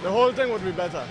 The whole thing would be better.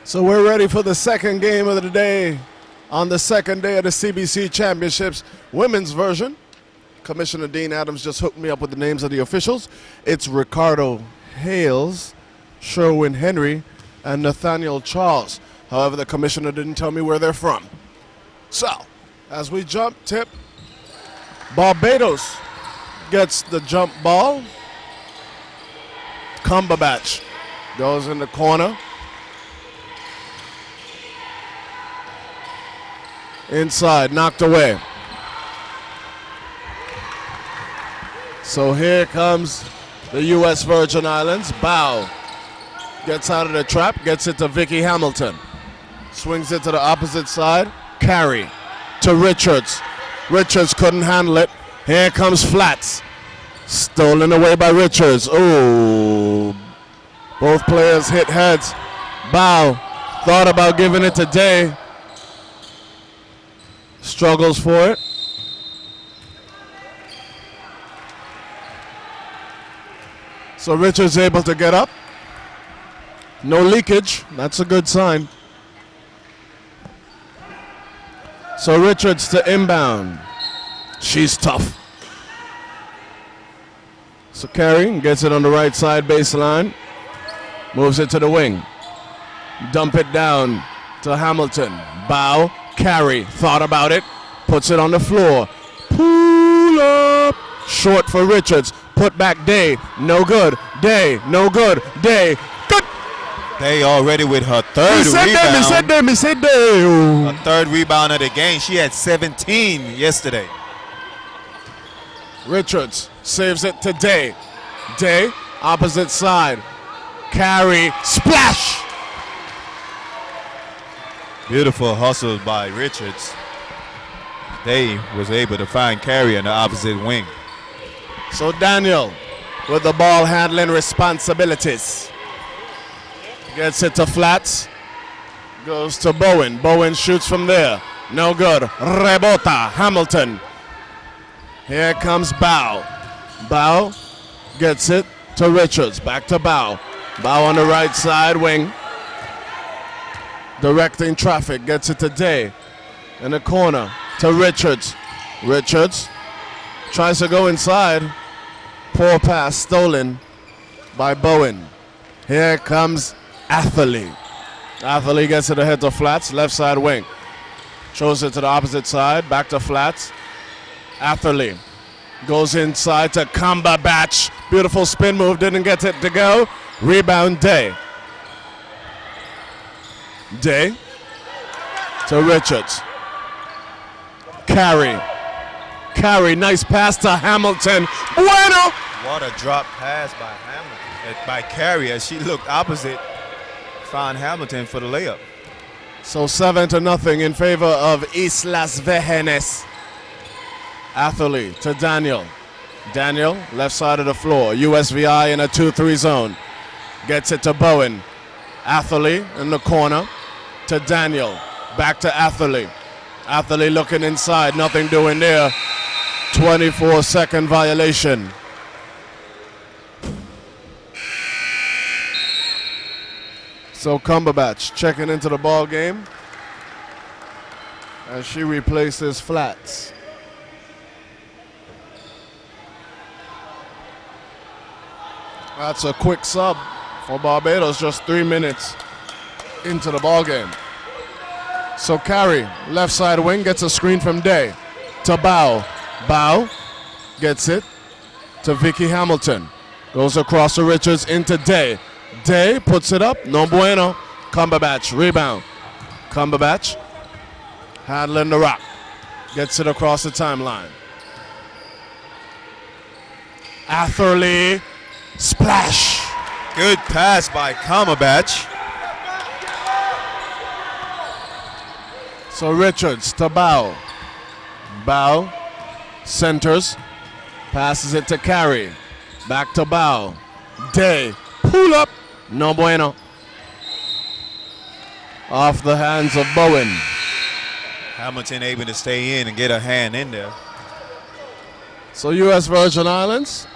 So we're ready for the second game of the day on the second day of the CBC Championships women's version. Commissioner Dean Adams just hooked me up with the names of the officials. It's Ricardo Hales, Sherwin Henry, and Nathaniel Charles. However, the commissioner didn't tell me where they're from. So, as we jump tip, Barbados gets the jump ball. Cumberbatch goes in the corner. Inside, knocked away. So here comes the U.S. Virgin Islands. Bow gets out of the trap, gets it to Vicky Hamilton. Swings it to the opposite side. Carry to Richards. Richards couldn't handle it. Here comes Flats. Stolen away by Richards. Oh, both players hit heads. Bow thought about giving it to Day. Struggles for it. So Richards able to get up. No leakage. That's a good sign. So Richards to inbound. She's tough. So Carey gets it on the right side baseline. Moves it to the wing. Dump it down to Hamilton. Bow. Carey thought about it, puts it on the floor. Pull up. Short for Richards. Put back Day. No good. Day. No good. Day. Good. Day already with her third rebound. Her third rebound of the game. She had 17 yesterday. Richards saves it to Day. Day, opposite side. Carey. Splash. Beautiful hustle by Richards. Day was able to find Carey on the opposite wing. So Daniel with the ball handling responsibilities. Gets it to Flats. Goes to Bowen. Bowen shoots from there. No good. Rebota. Hamilton. Here comes Bow. Bow gets it to Richards. Back to Bow. Bow on the right side wing. Directing traffic, gets it to Day. In the corner to Richards. Richards tries to go inside. Poor pass stolen by Bowen. Here comes Atherley. Atherley gets it ahead to Flats, left side wing. Throws it to the opposite side, back to Flats. Atherley goes inside to Cumberbatch. Beautiful spin move, didn't get it to go. Rebound Day. Day to Richards. Carey. Carey, nice pass to Hamilton. Bueno! What a drop pass by Hamilton, by Carey as she looked opposite. Found Hamilton for the layup. So 7-0 in favor of Islas Vejenes. Atherley to Daniel. Daniel, left side of the floor. USVI in a 2-3 zone. Gets it to Bowen. Atherley in the corner to Daniel. Back to Atherley. Athlete looking inside, nothing doing there. 24-second violation. So Cumberbatch checking into the ball game as she replaces Flats. That's a quick sub for Barbados, just 3 minutes into the ball game. So Carey, left side wing, gets a screen from Day to Bow. Bow gets it to Vicky Hamilton. Goes across to Richards into Day. Day puts it up, no bueno. Cumberbatch, rebound. Cumberbatch handling the rock. Gets it across the timeline. Atherley, splash. Good pass by Cumberbatch. So Richards to Bow. Bow centers, passes it to Carey. Back to Bow. Day, pull up, no bueno. Off the hands of Bowen. Hamilton able to stay in and get a hand in there. So U.S. Virgin Islands,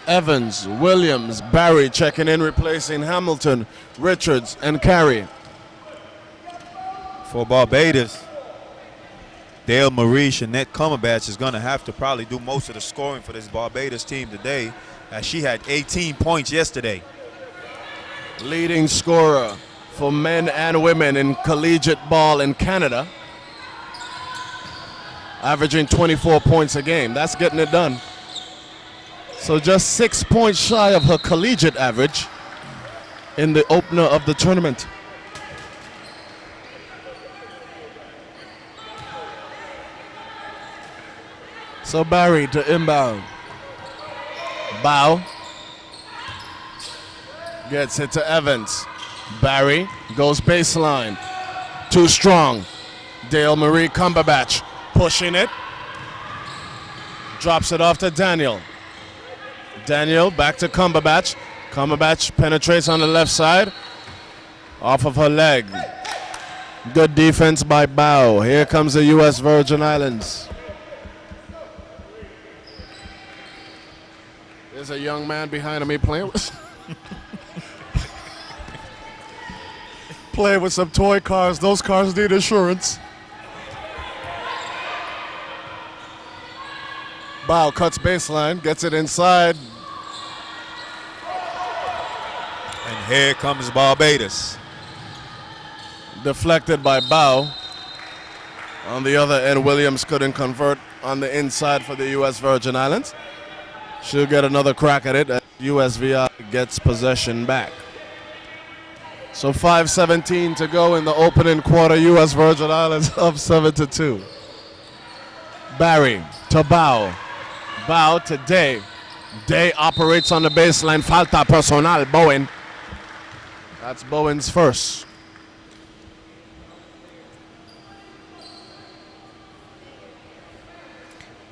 Evans, Williams, Barry checking in, replacing Hamilton, Richards, and Carey. For Barbados, Dale Marie Shanette Cumberbatch is going to have to probably do most of the scoring for this Barbados team today, as she had 18 points yesterday. Leading scorer for men and women in collegiate ball in Canada, averaging 24 points a game. That's getting it done. So just 6 points shy of her collegiate average in the opener of the tournament. So Barry to inbound. Bow gets it to Evans. Barry goes baseline. Too strong. Dale Marie Cumberbatch pushing it. Drops it off to Daniel. Daniel back to Cumberbatch. Cumberbatch penetrates on the left side. Off of her leg. Good defense by Bow. Here comes the U.S. Virgin Islands. There's a young man behind me playing with playing with some toy cars. Those cars need insurance. Bow cuts baseline, gets it inside. And here comes Barbados. Deflected by Bow. On the other end, Williams couldn't convert on the inside for the U.S. Virgin Islands. She'll get another crack at it as USVI gets possession back. So 5:17 to go in the opening quarter. U.S. Virgin Islands up 7-2. Barry to Bow. Bow to Day. Day operates on the baseline. Falta personal, Bowen. That's Bowen's first.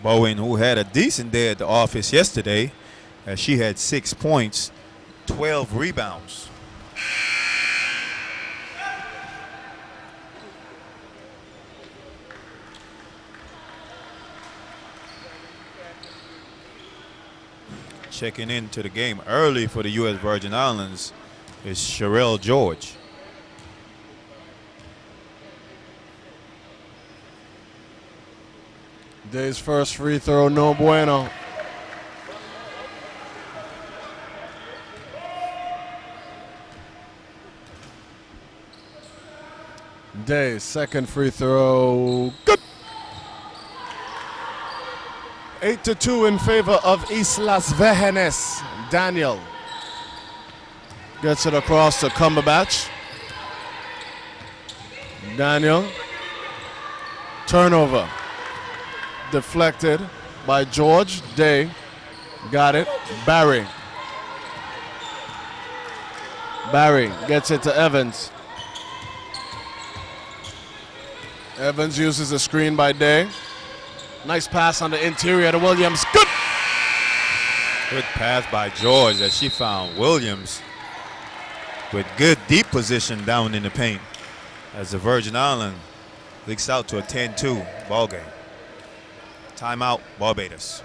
Bowen, who had a decent day at the office yesterday, as she had 6 points, 12 rebounds. Checking into the game early for the U.S. Virgin Islands is Sherelle George. Day's first free throw, no bueno. Day's second free throw, good. 8-2 in favor of Islas Vejenes. Daniel gets it across to Cumberbatch. Daniel, turnover. Deflected by George. Day got it. Barry. Barry gets it to Evans. Evans uses a screen by Day. Nice pass on the interior to Williams. Good. Good pass by George as she found Williams with good deep position down in the paint as the Virgin Islands leaks out to a 10-2 ball game. Timeout, Barbados.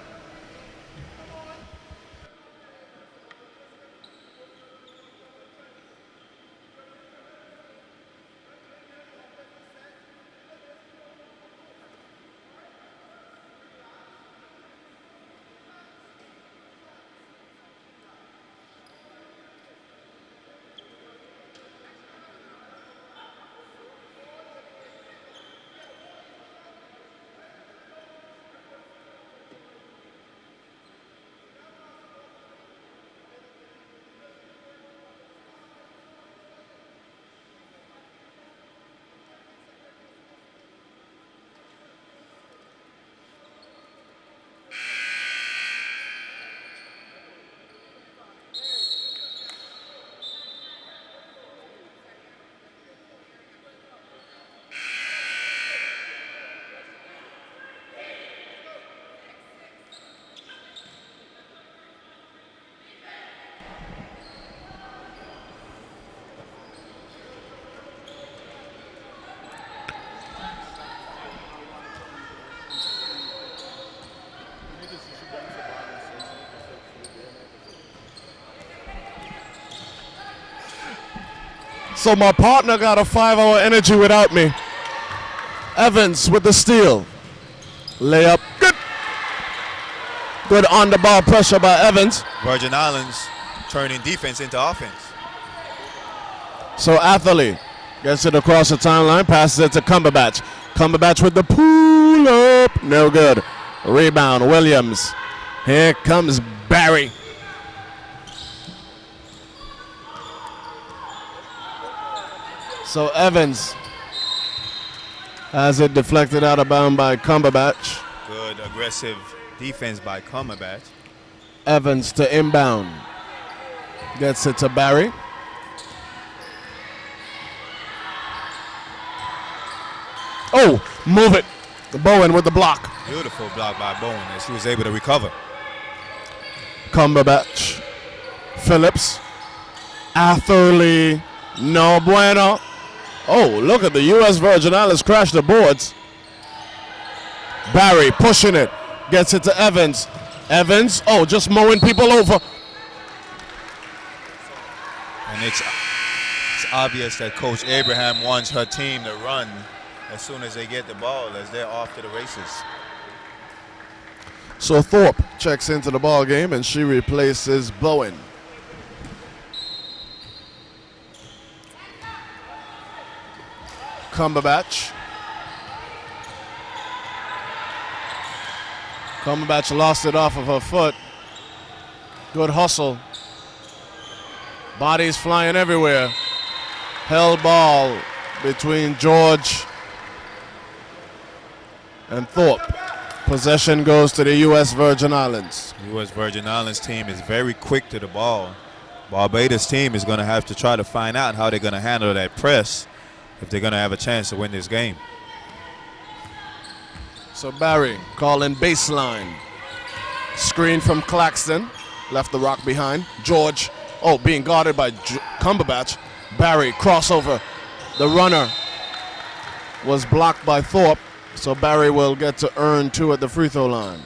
So my partner got a 5-hour energy without me. Evans with the steal. Layup. Good. Good on the ball pressure by Evans. Virgin Islands turning defense into offense. So Atherley gets it across the timeline, passes it to Cumberbatch. Cumberbatch with the pull up. No good. Rebound, Williams. Here comes Barry. So Evans has it deflected out of bounds by Cumberbatch. Good aggressive defense by Cumberbatch. Evans to inbound. Gets it to Barry. Oh, move it. Bowen with the block. Beautiful block by Bowen as he was able to recover. Cumberbatch. Phillips. Atherley. No bueno. Oh, look at the U.S. Virgin Islands crash the boards. Barry pushing it. Gets it to Evans. Evans, oh, just mowing people over. And it's obvious that Coach Abraham wants her team to run as soon as they get the ball, as they're off to the races. So Thorpe checks into the ball game and she replaces Bowen. Cumberbatch. Cumberbatch lost it off of her foot. Good hustle. Bodies flying everywhere. Held ball between George and Thorpe. Possession goes to the U.S. Virgin Islands. The U.S. Virgin Islands team is very quick to the ball. Barbados team is going to have to try to find out how they're going to handle that press if they're going to have a chance to win this game. So Barry calling baseline. Screen from Claxton. Left the rock behind. George, oh, being guarded by Cumberbatch. Barry, crossover. The runner was blocked by Thorpe. So Barry will get to earn 2 at the free throw line.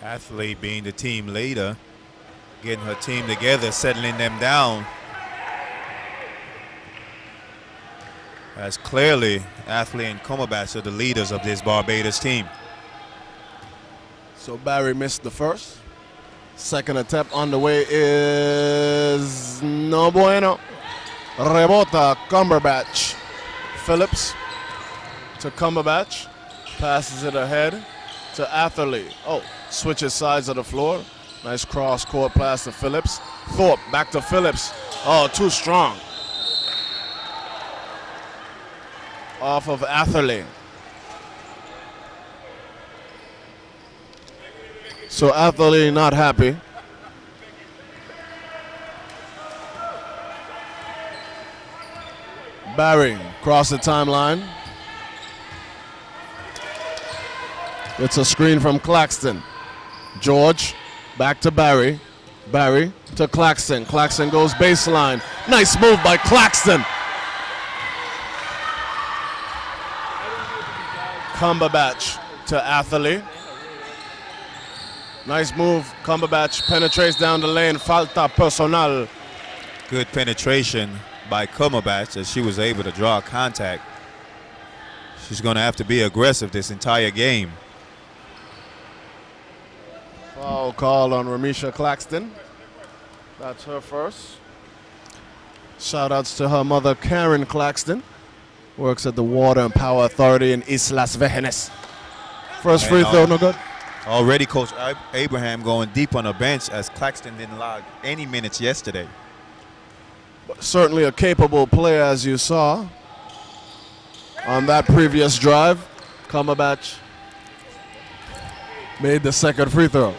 Athlete being the team leader, getting her team together, settling them down. As clearly, Athlete and Cumberbatch are the leaders of this Barbados team. So Barry missed the first. Second attempt on the way is no bueno. Rebota Cumberbatch. Phillips to Cumberbatch. Passes it ahead to Atherley. Oh, switches sides of the floor. Nice cross-court pass to Phillips. Thorpe back to Phillips. Oh, too strong. Off of Atherley. So Atherley not happy. Barry across the timeline. It's a screen from Claxton. George, back to Barry. Barry to Claxton. Claxton goes baseline. Nice move by Claxton. Cumberbatch to Atherley. Nice move. Cumberbatch penetrates down the lane. Falta personal. Good penetration by Cumberbatch as she was able to draw contact. She's going to have to be aggressive this entire game. Foul call on Ramisha Claxton. That's her first. Shout outs to her mother, Karen Claxton. Works at the Water and Power Authority in Islas Vírgenes. First free throw, no good. Already Coach Abraham going deep on the bench as Claxton didn't log any minutes yesterday. But certainly a capable player, as you saw on that previous drive. Cumberbatch made the second free throw.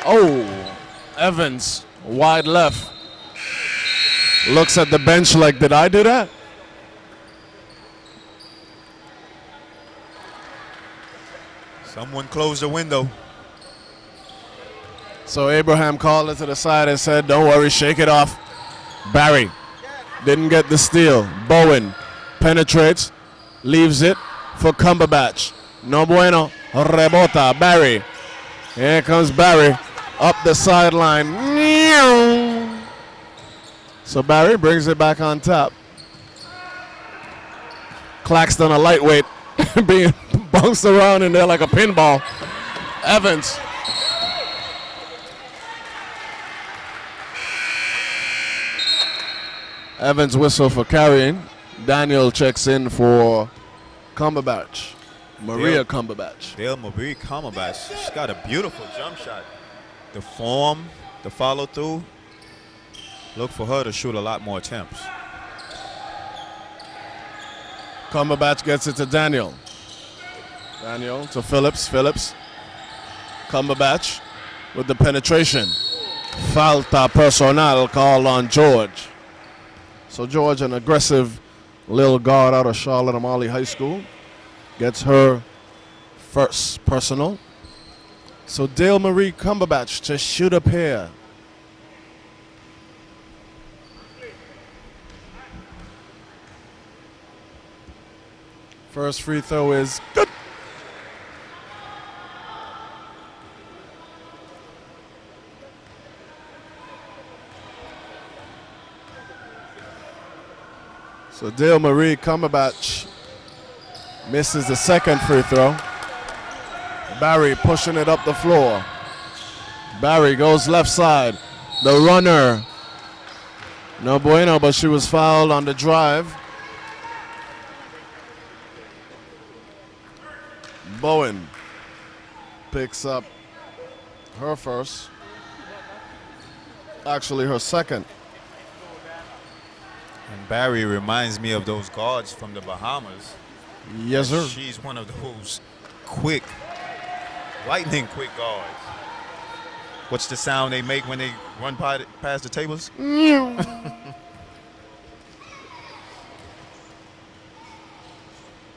Oh, Evans, wide left. Looks at the bench like, did I do that? Someone closed the window. So Abraham called it to the side and said, don't worry, shake it off. Barry didn't get the steal. Bowen penetrates, leaves it for Cumberbatch. No bueno, rebota, Barry. Here comes Barry up the sideline. So Barry brings it back on top. Claxton, a lightweight, being bounced around in there like a pinball. Evans. Evans whistle for carrying. Daniel checks in for Cumberbatch. Maria Cumberbatch. Dale Marie Cumberbatch. She's got a beautiful jump shot. The form, the follow through. Look for her to shoot a lot more attempts. Cumberbatch gets it to Daniel. Daniel to Phillips. Phillips. Cumberbatch with the penetration. Falta personal called on George. So George, an aggressive little guard out of Charlotte Amalie High School, gets her first personal. So Dale Marie Cumberbatch to shoot a pair. First free throw is good. So Dale Marie Cumberbatch misses the second free throw. Barry pushing it up the floor. Barry goes left side. The runner. No bueno, but she was fouled on the drive. Bowen picks up her first. Actually, her second. And Barry reminds me of those guards from the Bahamas. Yes, sir. She's one of those quick, lightning quick guards. What's the sound they make when they run past the tables?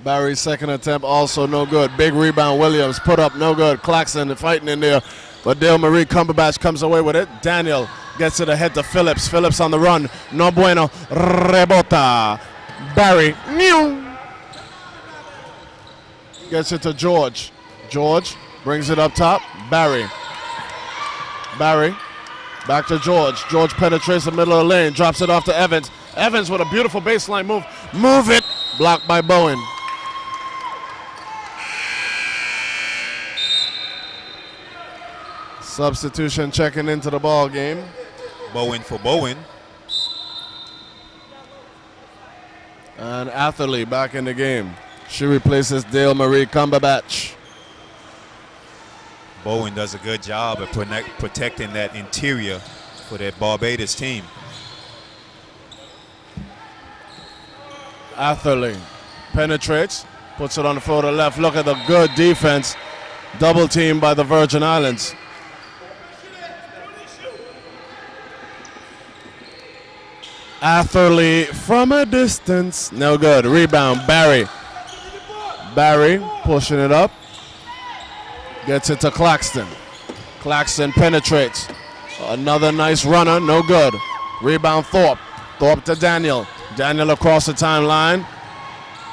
Barry's second attempt also no good. Big rebound, Williams put up, no good. Claxton fighting in there, but Dale Marie Cumberbatch comes away with it. Daniel gets it ahead to Phillips. Phillips on the run, no bueno, rebota. Barry, gets it to George. George brings it up top. Barry, back to George. George penetrates the middle of the lane, drops it off to Evans. Evans with a beautiful baseline move. Move it, blocked by Bowen. Substitution checking into the ball game. Bowen for Bowen. And Atherley back in the game. She replaces Dale Marie Cumberbatch. Bowen does a good job of protecting that interior for that Barbados team. Atherley penetrates, puts it on the floor to the left. Look at the good defense. Double team by the Virgin Islands. Atherley from a distance. No good. Rebound, Barry. Barry pushing it up. Gets it to Claxton. Claxton penetrates. Another nice runner, no good. Rebound, Thorpe. Thorpe to Daniel. Daniel across the timeline.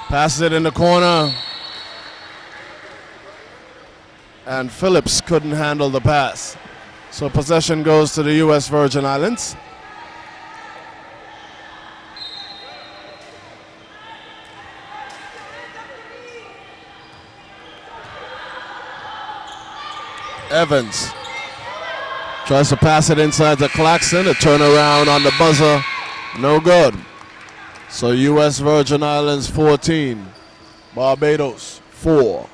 Passes it in the corner. And Phillips couldn't handle the pass. So possession goes to the U.S. Virgin Islands. Evans tries to pass it inside to Claxton. A turnaround on the buzzer. No good. So U.S. Virgin Islands 14. Barbados 4.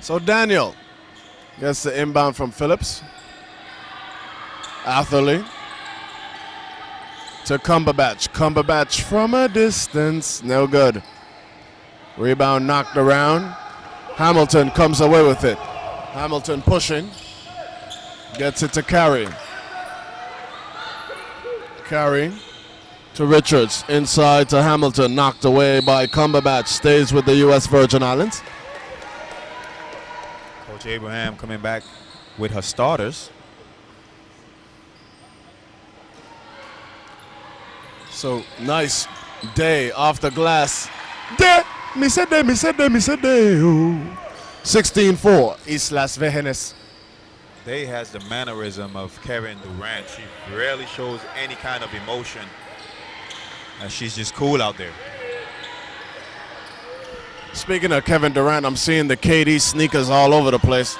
So Daniel gets the inbound from Phillips. Atherley to Cumberbatch. Cumberbatch from a distance. No good. Rebound knocked around. Hamilton comes away with it. Hamilton pushing. Gets it to Carey. Carey to Richards. Inside to Hamilton. Knocked away by Cumberbatch. Stays with the U.S. Virgin Islands. Coach Abraham coming back with her starters. So nice day off the glass. Day, me said day, me said day, me said day. 16-4, Islas Vírgenes. Day has the mannerism of Kevin Durant. She rarely shows any kind of emotion. And she's just cool out there. Speaking of Kevin Durant, I'm seeing the KD sneakers all over the place.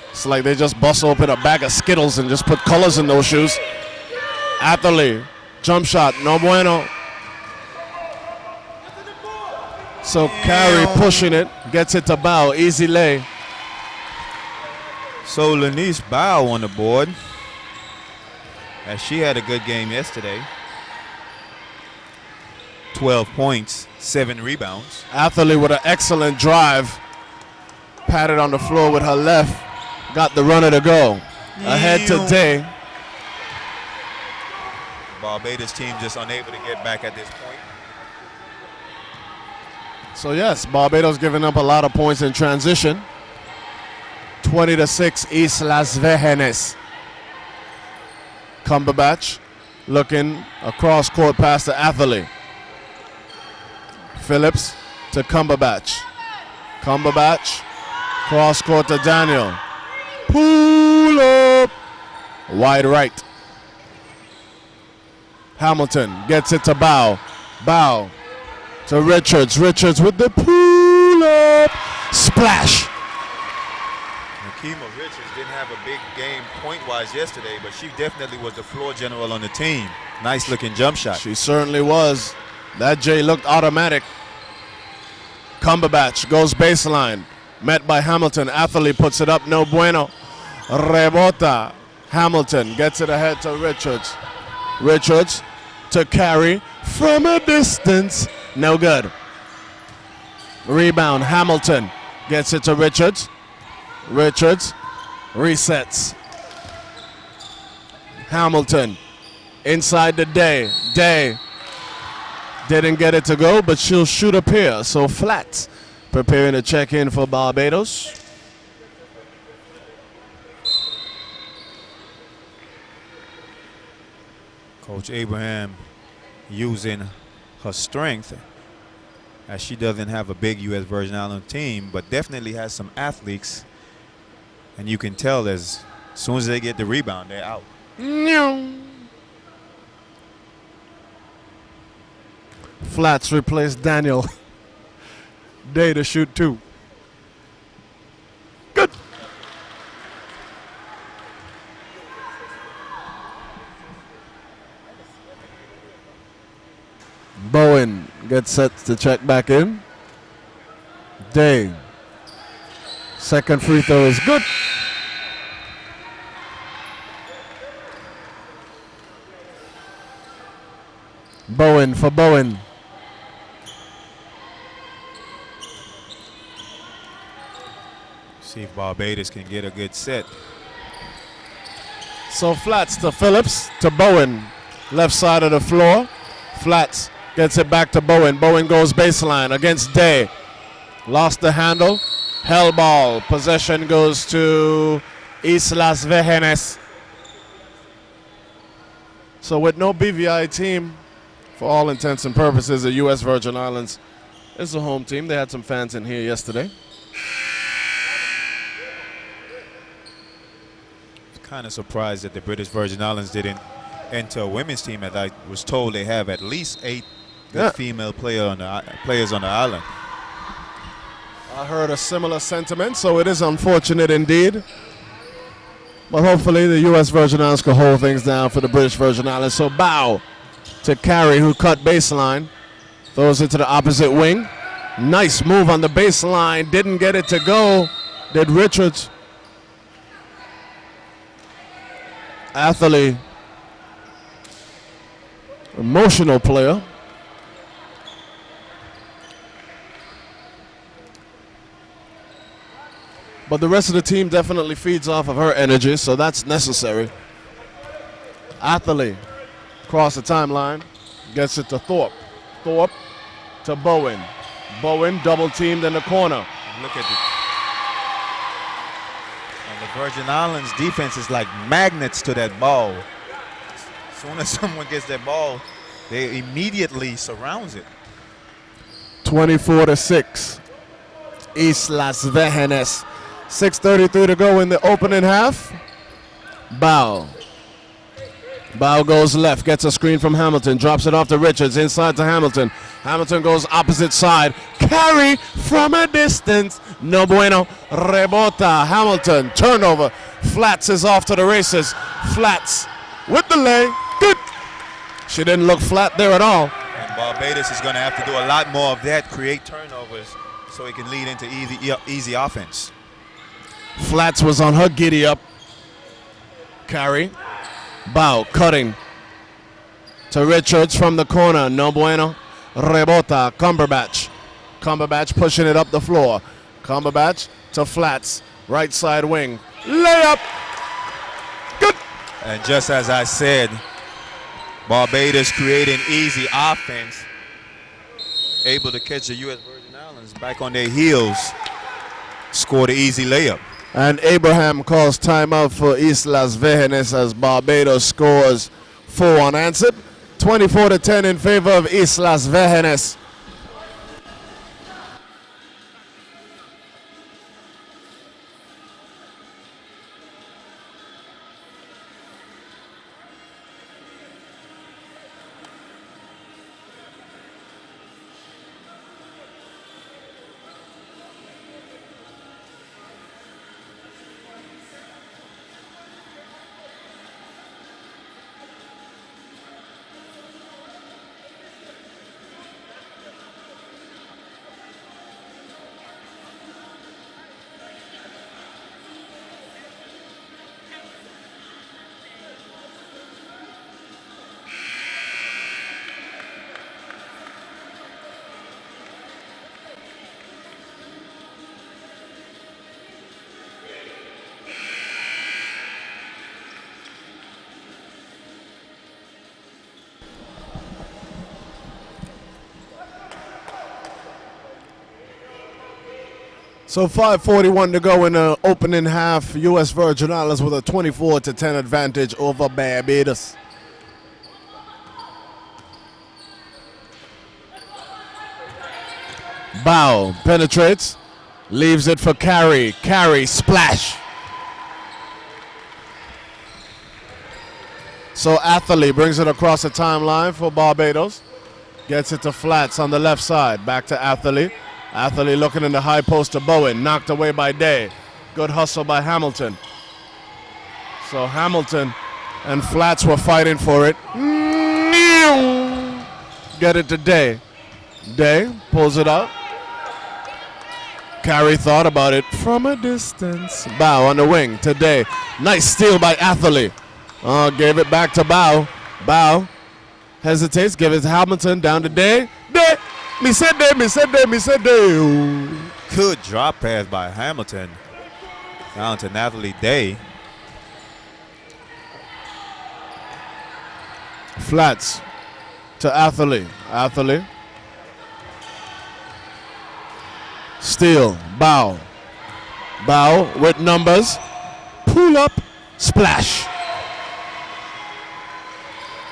It's like they just bust open a bag of Skittles and just put colors in those shoes. Atherley, jump shot, no bueno. So Carey pushing it, gets it to Bow, easy lay. So Lanice Bow on the board, as she had a good game yesterday. 12 points, 7 rebounds. Atherley with an excellent drive. Patted on the floor with her left. Got the runner to go. Ahead today. The Barbados team just unable to get back at this point. So yes, Barbados giving up a lot of points in transition. 20-6, Islas Vírgenes. Cumberbatch looking across court past the athlete. Phillips to Cumberbatch. Cumberbatch, cross court to Daniel. Pull up. Wide right. Hamilton gets it to Bow. Bow to Richards. Richards with the pull up. Splash. Nakima Richards didn't have a big game point-wise yesterday, but she definitely was the floor general on the team. Nice looking jump shot. She certainly was. That J looked automatic. Cumberbatch goes baseline. Met by Hamilton. Athlete puts it up. No bueno. Rebota. Hamilton gets it ahead to Richards. Richards to carry from a distance. No good. Rebound. Hamilton gets it to Richards. Richards resets. Hamilton inside the Day. Day didn't get it to go, but she'll shoot a pair. So Flats preparing to check in for Barbados. Coach Abraham using her strength, as she doesn't have a big U.S. Virgin Islands team, but definitely has some athletes. And you can tell as soon as they get the rebound, they're out. Flats replaced Daniel. Day to shoot 2. Good. Bowen gets set to check back in. Day. Second free throw is good. Bowen for Bowen. See if Barbados can get a good set. So Flats to Phillips to Bowen. Left side of the floor. Flats gets it back to Bowen. Bowen goes baseline against Day. Lost the handle. Hell ball. Possession goes to Islas Vejenes. So with no BVI team, for all intents and purposes, the U.S. Virgin Islands is a home team. They had some fans in here yesterday. Kind of surprised that the British Virgin Islands didn't enter a women's team, as I was told they have at least 8 good female players on the island. I heard a similar sentiment, so it is unfortunate indeed. But hopefully the U.S. Virgin Islands can hold things down for the British Virgin Islands. So Bow to Carey, who cut baseline. Throws it to the opposite wing. Nice move on the baseline. Didn't get it to go. Did Richards. Athlete. Emotional player. But the rest of the team definitely feeds off of her energy, so that's necessary. Athlete across the timeline, gets it to Thorpe. Thorpe to Bowen. Bowen double teamed in the corner. Look at it. And the Virgin Islands defense is like magnets to that ball. As soon as someone gets that ball, they immediately surrounds it. 24-6. Islas Vejenes. 6:33 to go in the opening half. Bow. Bow goes left, gets a screen from Hamilton, drops it off to Richards, inside to Hamilton. Hamilton goes opposite side. Carry from a distance. No bueno. Rebota. Hamilton. Turnover. Flats is off to the races. Flats with the lay. Good. She didn't look flat there at all. And Barbados is going to have to do a lot more of that, create turnovers, so it can lead into easy offense. Flats was on her giddy up. Carry. Bow cutting to Richards from the corner. No bueno. Rebota. Cumberbatch. Cumberbatch pushing it up the floor. Cumberbatch to Flats. Right side wing. Layup. Good. And just as I said, Barbados creating easy offense, able to catch the U.S. Virgin Islands back on their heels, scored an easy layup. And Abraham calls timeout for Islas Vírgenes as Barbados scores 4 unanswered. 24-10 in favor of Islas Vírgenes. So 5:41 to go in the opening half. U.S. Virgin Islands with a 24-10 advantage over Barbados. Bow penetrates, leaves it for Carey. Carey splash. So Atherley brings it across the timeline for Barbados. Gets it to Flats on the left side. Back to Atherley. Atherley looking in the high post to Bowen. Knocked away by Day. Good hustle by Hamilton. So Hamilton and Flats were fighting for it. Get it to Day. Day pulls it out. Carey thought about it from a distance. Bow on the wing to Day. Nice steal by Atherley. Gave it back to Bow. Bow hesitates. Give it to Hamilton. Down to Day. Day. Me said Day. Me said Day. Me said Day. Good drop pass by Hamilton. Down to Natalie Day. Flats to Atherley. Atherley. Steal. Bow. Bow with numbers. Pull up. Splash.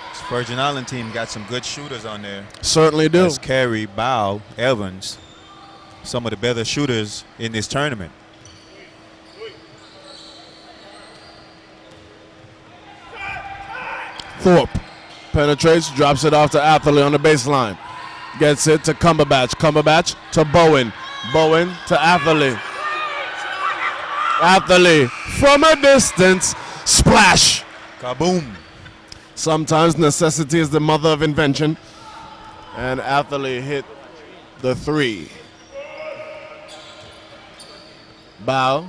This Virgin Island team got some good shooters on there. Certainly do. That's Carey, Bow, Evans. Some of the better shooters in this tournament. Thorpe penetrates, drops it off to Atherley on the baseline. Gets it to Cumberbatch. Cumberbatch to Bowen. Bowen to Atherley. Atherley from a distance. Splash. Kaboom. Sometimes necessity is the mother of invention. And Atherley hit the three. Bow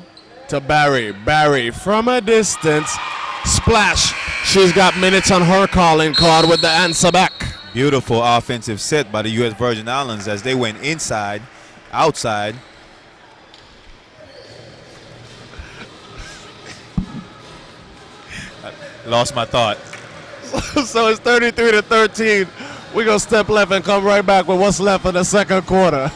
to Barry. Barry from a distance. Splash. She's got minutes on her calling card with the answer back. Beautiful offensive set by the U.S. Virgin Islands as they went inside, outside. I lost my thought. So it's 33-13. We're going to step left and come right back with what's left in the second quarter.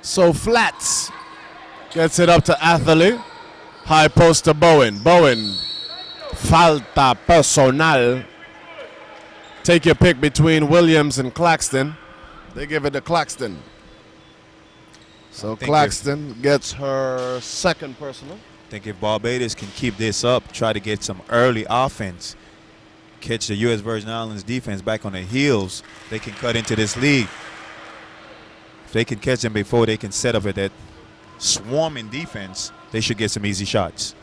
So Flats gets it up to Atherley. High post to Bowen. Bowen. Falta personal. Take your pick between Williams and Claxton. They give it to Claxton. So Claxton gets her second personal. I think if Barbados can keep this up, try to get some early offense, catch the U.S. Virgin Islands defense back on their heels, they can cut into this lead. If they can catch them before they can set up at that swarming defense, they should get some easy shots.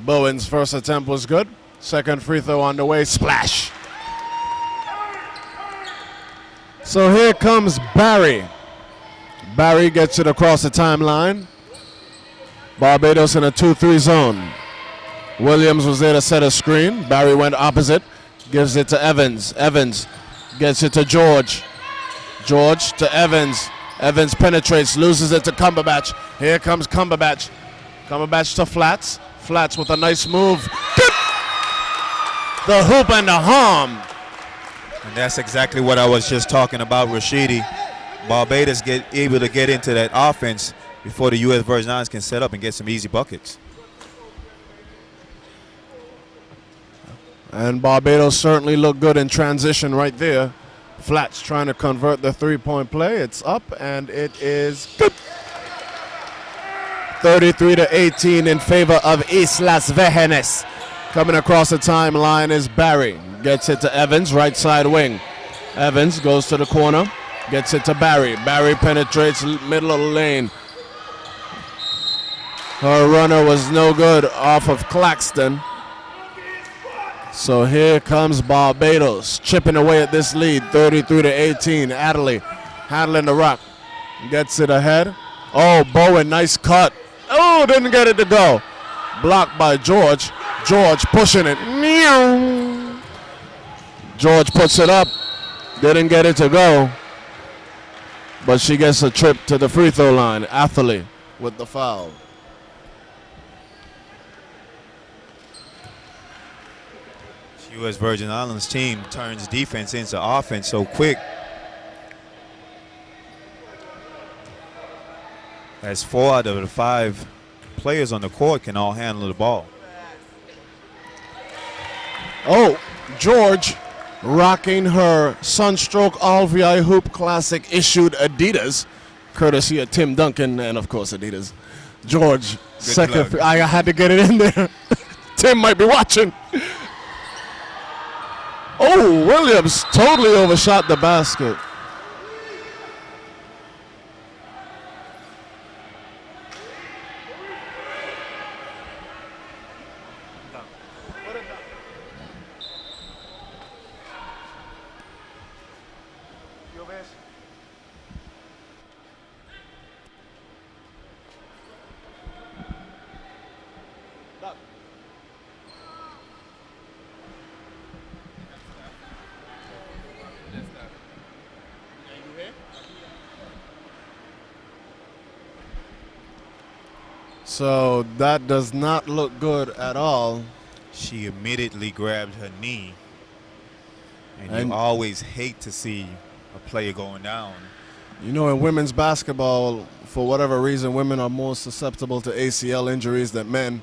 Bowen's first attempt was good. Second free throw on the way. Splash. So here comes Barry. Barry gets it across the timeline. Barbados in a 2-3 zone. Williams was there to set a screen. Barry went opposite. Gives it to Evans. Evans gets it to George. George to Evans. Evans penetrates, loses it to Cumberbatch. Here comes Cumberbatch. Cumberbatch to Flats. Flats with a nice move. The hoop and the harm. And that's exactly what I was just talking about, Rashidi. Barbados able to get into that offense before the U.S. Virgin Islands can set up and get some easy buckets. And Barbados certainly looked good in transition right there. Flats trying to convert the three-point play. It's up, and it is good. 33-18 in favor of Islas Vejenes. Coming across the timeline is Barry. Gets it to Evans, right side wing. Evans goes to the corner. Gets it to Barry. Barry penetrates middle of the lane. Her runner was no good off of Claxton. So here comes Barbados, chipping away at this lead, 33-18. Adderley handling the rock. Gets it ahead. Oh, Bowen, nice cut. Oh, didn't get it to go. Blocked by George. George pushing it. Meow. George puts it up. Didn't get it to go. But she gets a trip to the free throw line. Atherley with the foul. U.S. Virgin Islands team turns defense into offense so quick. As 4 out of the 5 players on the court can all handle the ball. Oh, George rocking her Sunstroke All-VI Hoop Classic issued Adidas, courtesy of Tim Duncan and, of course, Adidas. George, second. I had to get it in there. Tim might be watching. Oh, Williams totally overshot the basket. So that does not look good at all. She immediately grabbed her knee. And you always hate to see a player going down. You know, in women's basketball, for whatever reason, women are more susceptible to ACL injuries than men.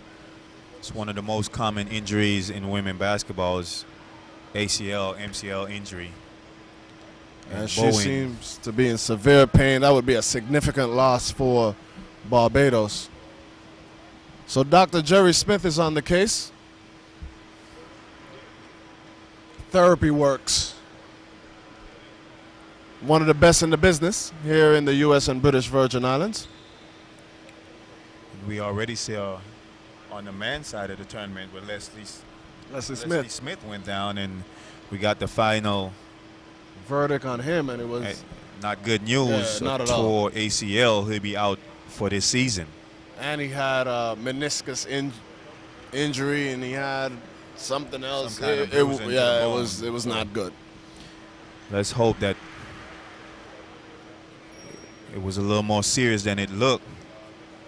It's one of the most common injuries in women basketball is ACL, MCL injury. And she seems to be in severe pain. That would be a significant loss for Barbados. So Dr. Jerry Smith is on the case. Therapy works. One of the best in the business here in the U.S. and British Virgin Islands. We already saw on the men's side of the tournament where Leslie Smith went down, and we got the final verdict on him, and it was not good news. Yeah, not at all. Tore ACL, he'll be out for this season. And he had a meniscus injury, and he had something else. It was not good. Let's hope that it was a little more serious than it looked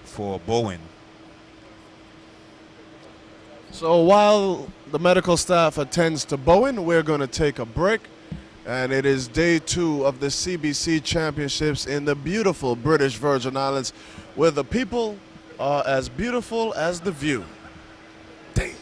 for Bowen. So while the medical staff attends to Bowen, we're going to take a break. And it is day 2 of the CBC Championships in the beautiful British Virgin Islands, where the people are as beautiful as the view. Damn.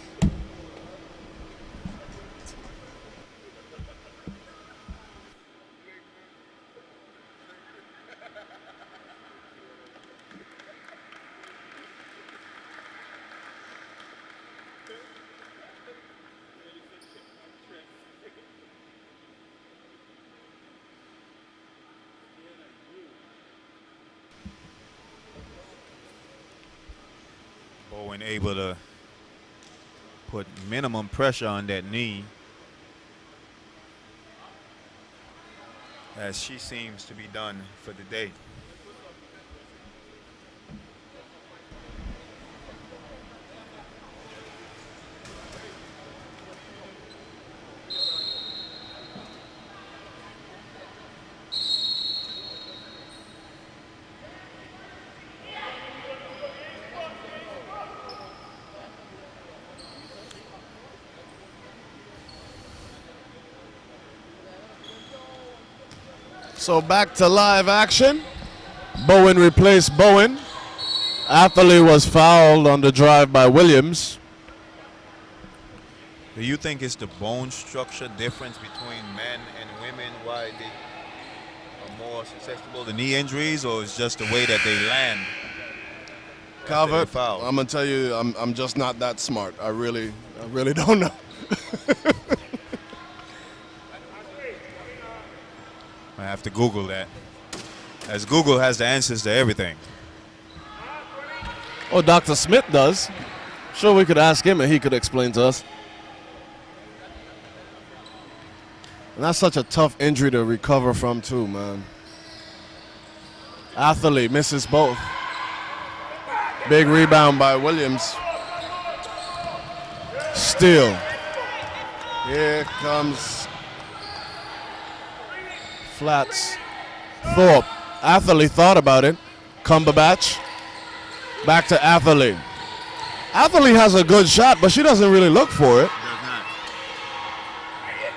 Bowen able to put minimum pressure on that knee, as she seems to be done for the day. So back to live action. Bowen replaced Bowen. Atherley was fouled on the drive by Williams. Do you think it's the bone structure difference between men and women why they are more susceptible to knee injuries, or it's just the way that they land? Calvert, I'm gonna tell you, I'm just not that smart. I really don't know. I have to Google that, as Google has the answers to everything. Oh, Dr. Smith does. Sure, we could ask him and he could explain to us. And that's such a tough injury to recover from too, man. Atherley misses both. Big rebound by Williams. Steal. Here comes Flats. Thorpe. Atherley thought about it. Cumberbatch. Back to Atherley. Atherley has a good shot, but she doesn't really look for it.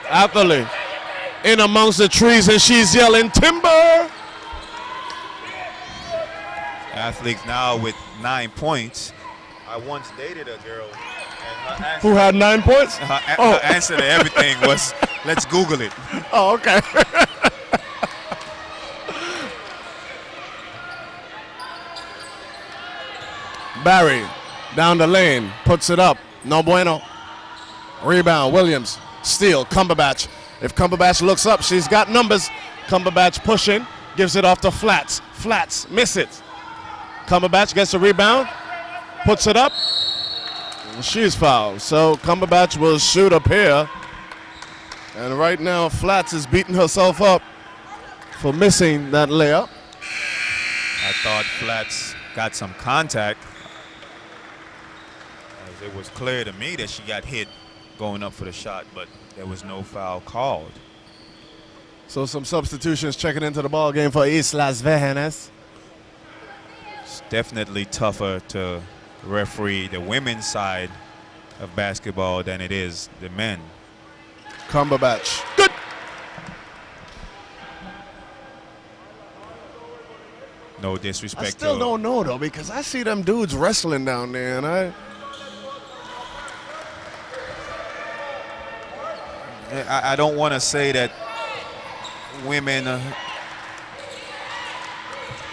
Atherley in amongst the trees, and she's yelling, "Timber!" Athletes now with 9 points. I once dated a girl, and her answer, Who had 9 points? her answer to everything was, "Let's Google it." Oh, okay. Barry down the lane, puts it up. No bueno. Rebound, Williams. Steal, Cumberbatch. If Cumberbatch looks up, she's got numbers. Cumberbatch pushing, gives it off to Flats. Flats, miss it. Cumberbatch gets a rebound, puts it up. She's fouled. So Cumberbatch will shoot a pair. And right now, Flats is beating herself up for missing that layup. I thought Flats got some contact, as it was clear to me that she got hit going up for the shot, but there was no foul called. So some substitutions checking into the ball game for Islas Vírgenes. It's definitely tougher to referee the women's side of basketball than it is the men. Cumberbatch. Good. No disrespect. I still don't know though, because I see them dudes wrestling down there, and I don't want to say that women.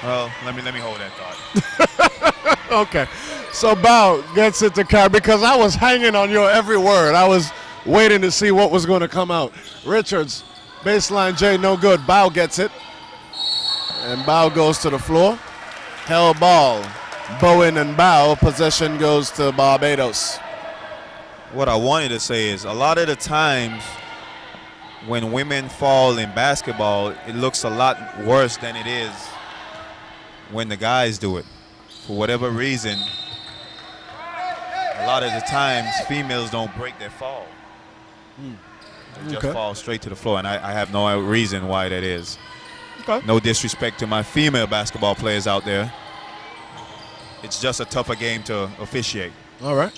Well, let me hold that thought. Okay. So Bow gets it to Kyrie, because I was hanging on your every word. I was waiting to see what was going to come out. Richards, baseline J, no good. Bow gets it. And Bow goes to the floor. Hell ball. Bowen and Bow. Possession goes to Barbados. What I wanted to say is, a lot of the times when women fall in basketball, it looks a lot worse than it is when the guys do it. For whatever reason, a lot of the times females don't break their fall. They just fall straight to the floor, and I have no reason why that is. Okay. No disrespect to my female basketball players out there. It's just a tougher game to officiate. All right.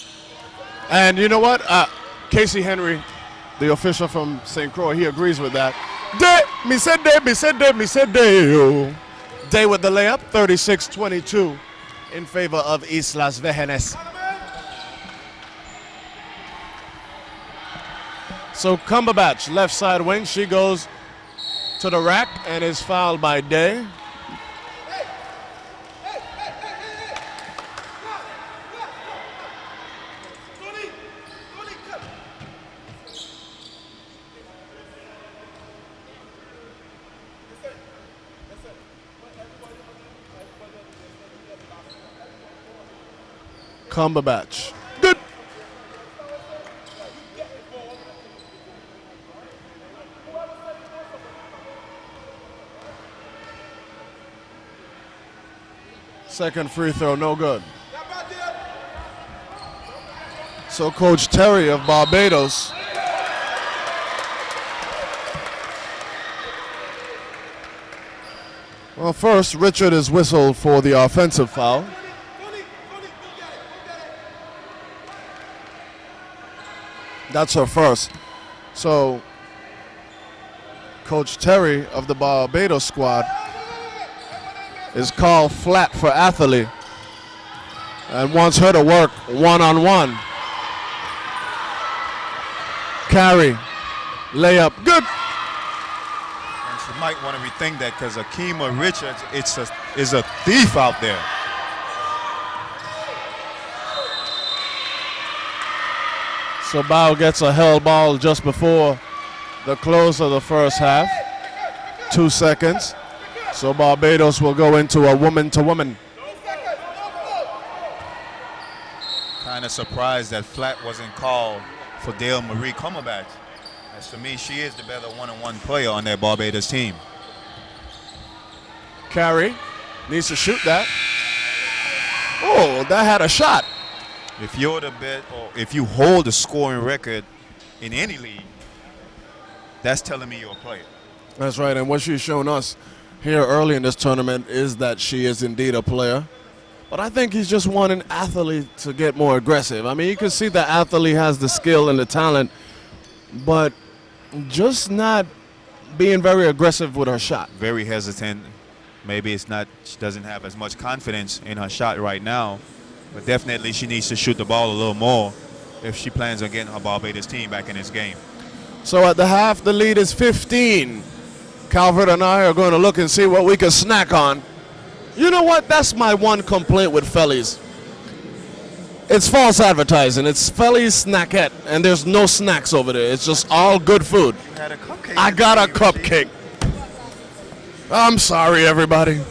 And you know what? Casey Henry, the official from St. Croix, he agrees with that. Me said day. Day with the layup, 36-22 in favor of Islas Vírgenes. So Cumberbatch, left side wing, she goes to the rack and is fouled by Day. Cumberbatch. Good. Second free throw, no good. So Coach Terry of Barbados well, first, Richard is whistled for the offensive foul. That's her first. So Coach Terry of the Barbados squad is called flat for Atherley and wants her to work one-on-one. Carry, layup, good. And she might want to rethink that because Akima Richards is a thief out there. So Bow gets a held ball just before the close of the first half. 2 seconds. So Barbados will go into a woman-to-woman. Kind of surprised that flat wasn't called for Dale Marie Cumberbatch. As to me, she is the better one-on-one player on that Barbados team. Carey needs to shoot that. Oh, that had a shot. If you're the bet, or if you hold the scoring record in any league, that's telling me you're a player. That's right, and what she's shown us here early in this tournament is that she is indeed a player. But I think he's just wanting Atherley to get more aggressive. I mean, you can see that Atherley has the skill and the talent, but just not being very aggressive with her shot. Very hesitant. Maybe it's not, she doesn't have as much confidence in her shot right now, but definitely she needs to shoot the ball a little more if she plans on getting her Barbados team back in this game. So at the half, the lead is 15. Calvert and I are going to look and see what we can snack on. You know what? That's my one complaint with Felly's. It's false advertising. It's Felly's Snackette, and there's no snacks over there. It's just all good food. You had a cupcake. I got a cupcake. I'm sorry, everybody.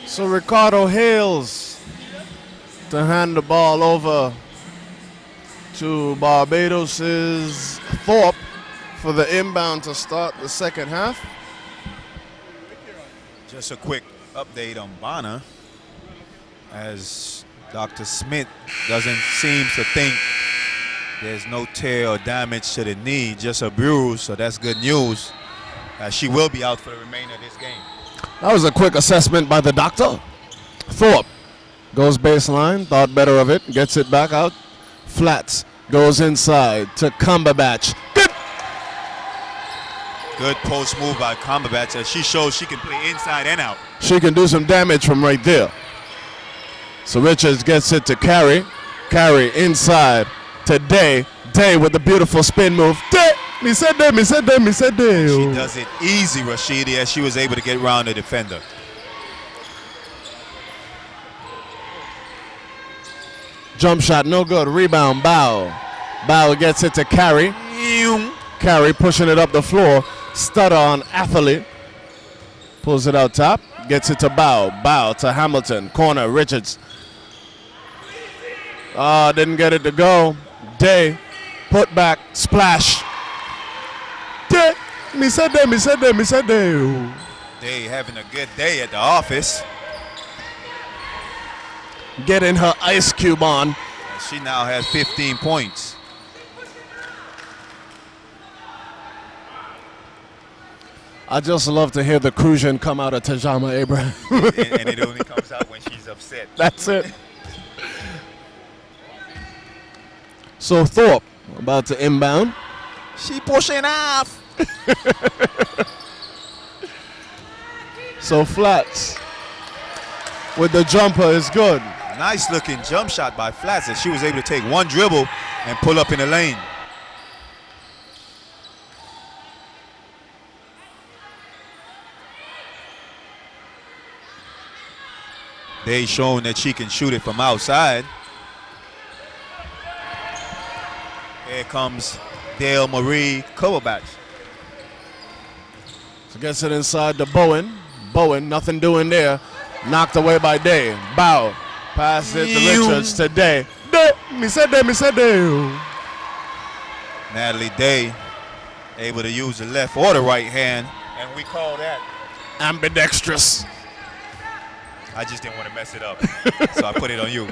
So Ricardo Hales to hand the ball over to Barbados' Thorpe for the inbound to start the second half. Just a quick update on Bonner, as Dr. Smith doesn't seem to think there's no tear or damage to the knee, just a bruise, so that's good news. She will be out for the remainder of this game. That was a quick assessment by the doctor. Thorpe goes baseline, thought better of it, gets it back out. Flats goes inside to Cumberbatch. Good post move by Cumberbatch, as she shows she can play inside and out. She can do some damage from right there. So Richards gets it to Carey. Carey inside to Day. Day with the beautiful spin move. Day! Me said Day, me said Day, me said Day. She does it easy, Rashidi, as she was able to get around the defender. Jump shot, no good. Rebound, Bow. Bow gets it to Carey. Carey pushing it up the floor. Stutter on Atherley. Pulls it out top. Gets it to Bow. Bow to Hamilton. Corner, Richards. Didn't get it to go. Day. Put back. Splash. Day. Me said Day, me said Day, me said Day. Day having a good day at the office. Getting her ice cube on. She now has 15 points. I just love to hear the Crucian come out of Tajama Abraham. and it only comes out when she's upset. That's it. So Thorpe about to inbound. She pushing off. So Flats with the jumper is good. Nice looking jump shot by Flats, as she was able to take one dribble and pull up in the lane. They showing that she can shoot it from outside. Here comes Dale Marie Cumberbatch. So gets it inside to Bowen. Bowen, nothing doing there. Knocked away by Day. Bow. Pass it to Richards to Day. Day. Me said Day, me said Day. Natalie Day able to use the left or the right hand, and we call that ambidextrous. I just didn't want to mess it up, so I put it on you.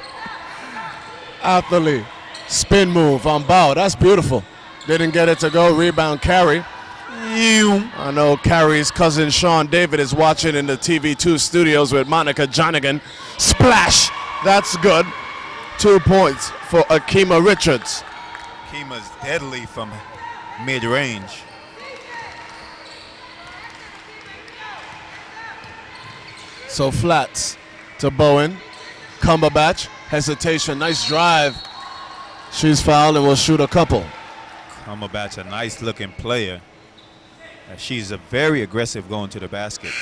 Atherley, spin move on Bow. That's beautiful. Didn't get it to go. Rebound, Carey. I know Carey's cousin Sean David is watching in the TV2 studios with Monica Jonigan. Splash. That's good. 2 points for Akima Richards. Akima's deadly from mid-range. So Flats to Bowen. Cumberbatch, hesitation, nice drive. She's fouled and will shoot a couple. Cumberbatch, a nice looking player. She's a very aggressive going to the basket.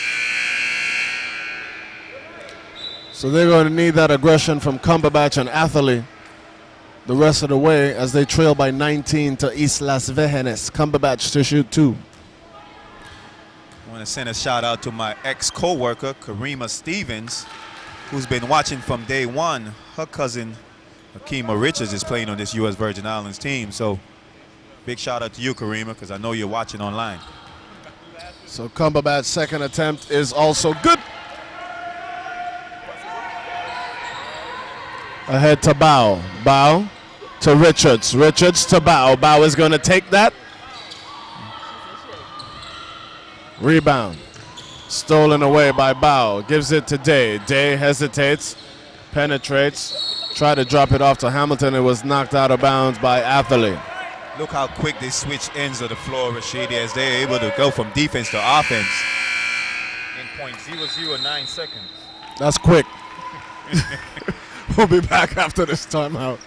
So they're going to need that aggression from Cumberbatch and Atherley the rest of the way as they trail by 19 to East Las Vegas. Cumberbatch to shoot 2. I want to send a shout out to my ex-co-worker, Karima Stevens, who's been watching from day one. Her cousin, Akima Richards, is playing on this U.S. Virgin Islands team. So big shout out to you, Karima, because I know you're watching online. So Cumberbatch's second attempt is also good. Ahead to Bow. Bow to Richards. Richards to Bow. Bow is going to take that. Rebound. Stolen away by Bow. Gives it to Day. Day hesitates. Penetrates. Tried to drop it off to Hamilton. It was knocked out of bounds by Atherley. Look how quick they switch ends of the floor, Rashidi, as they're able to go from defense to offense in 0.009 seconds. That's quick. We'll be back after this timeout.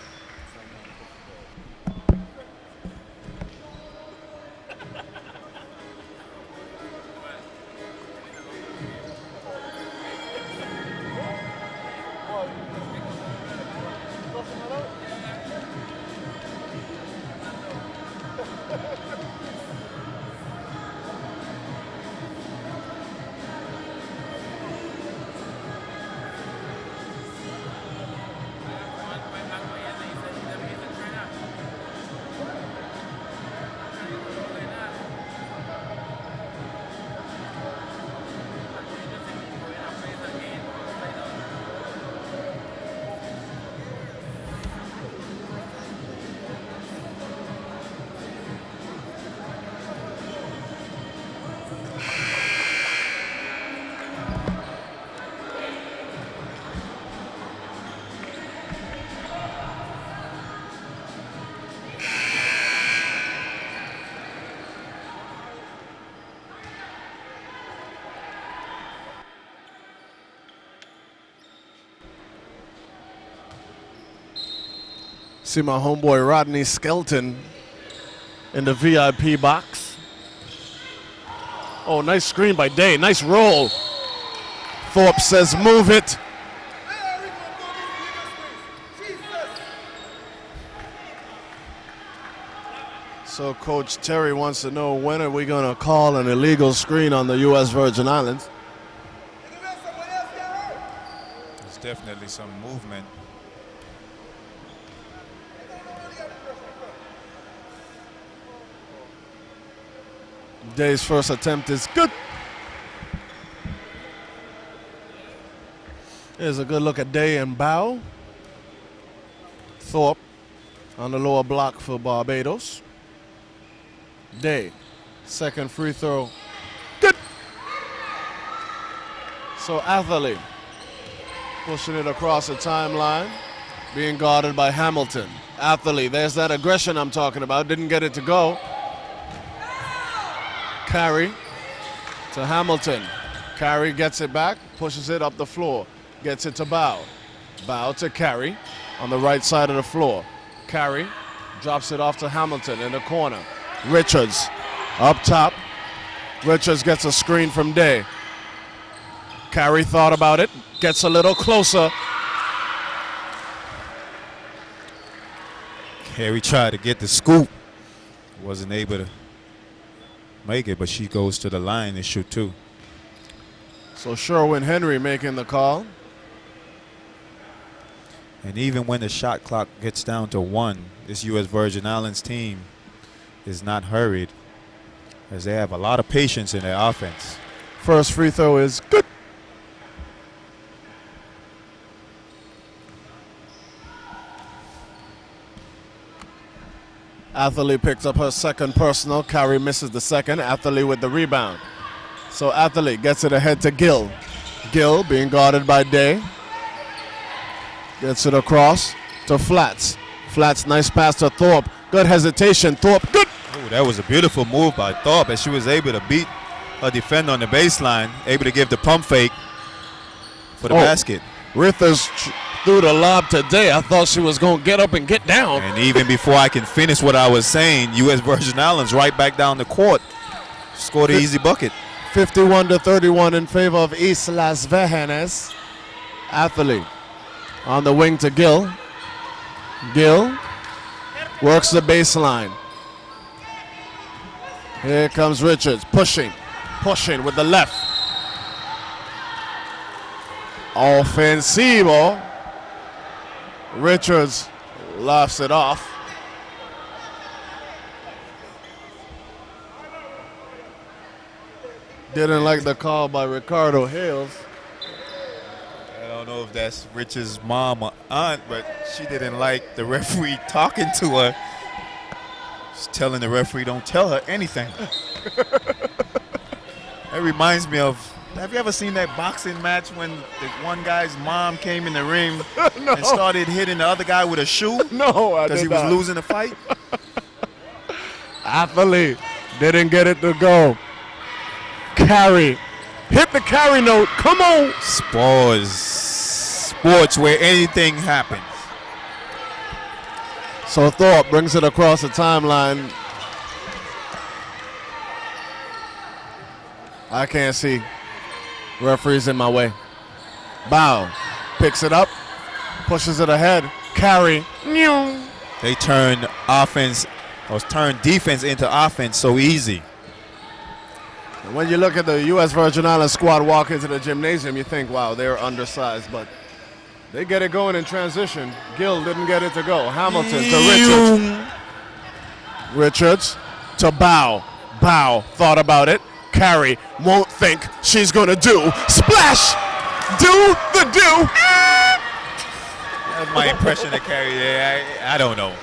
See my homeboy Rodney Skelton in the VIP box. Oh, nice screen by Day. Nice roll. Thorpe says move it. So Coach Terry wants to know, when are we going to call an illegal screen on the U.S. Virgin Islands? There's definitely some movement. Day's first attempt is good. Here's a good look at Day and Bow. Thorpe on the lower block for Barbados. Day, second free throw, good. So Atherley pushing it across the timeline, being guarded by Hamilton. Atherley, there's that aggression I'm talking about, didn't get it to go. Carey to Hamilton. Carey gets it back, pushes it up the floor, gets it to Bow. Bow to Carey on the right side of the floor. Carey drops it off to Hamilton in the corner. Richards up top. Richards gets a screen from Day. Carey thought about it, gets a little closer. Carey tried to get the scoop. Wasn't able to make it, but she goes to the line and shoot two. So Sherwin Henry making the call. And even when the shot clock gets down to 1, this U.S. Virgin Islands team is not hurried, as they have a lot of patience in their offense. First free throw is good. Atherley picks up her second personal. Carey misses the second. Atherley with the rebound. So Atherley gets it ahead to Gill. Gill being guarded by Day. Gets it across to Flats. Flats, nice pass to Thorpe. Good hesitation. Thorpe, good. Oh, that was a beautiful move by Thorpe, as she was able to beat a defender on the baseline, able to give the pump fake for the basket. Rithers threw the lob today. I thought she was going to get up and get down. And even before I can finish what I was saying, U.S. Virgin Islands right back down the court. Scored an easy bucket. 51-31 in favor of Islas Vergenes. Atherley on the wing to Gill. Gill works the baseline. Here comes Richards, pushing with the left. Offensivo. Richards laughs it off. Didn't like the call by Ricardo Hales. I don't know if that's Rich's mom or aunt, but she didn't like the referee talking to her. She's telling the referee, don't tell her anything. That reminds me of, have you ever seen that boxing match when the one guy's mom came in the ring No. and started hitting the other guy with a shoe? No, I Because did he was not. losing the fight? Atherley didn't get it to go. Carey. Hit the carry note. Come on. Sports where anything happens. So Thorpe brings it across the timeline. I can't see. Referee's in my way. Bow picks it up, pushes it ahead. Carey. They turn defense into offense so easy. And when you look at the U.S. Virgin Islands squad walk into the gymnasium, you think, wow, they're undersized, but they get it going in transition. Gill didn't get it to go. Hamilton to Richards. Richards to Bow. Bow thought about it. Carey won't think she's going to do. Splash! Do the do. That's my impression of Carey there. I don't know.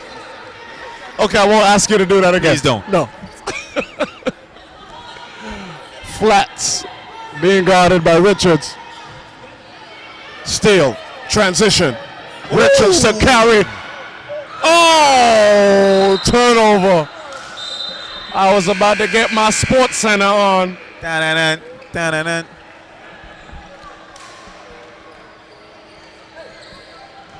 Okay, I won't ask you to do that again. Please don't. No. Flats being guarded by Richards. Steal. Transition. Richards to Carey. Oh, turnover. I was about to get my sports center on. Da-da-da, da-da-da.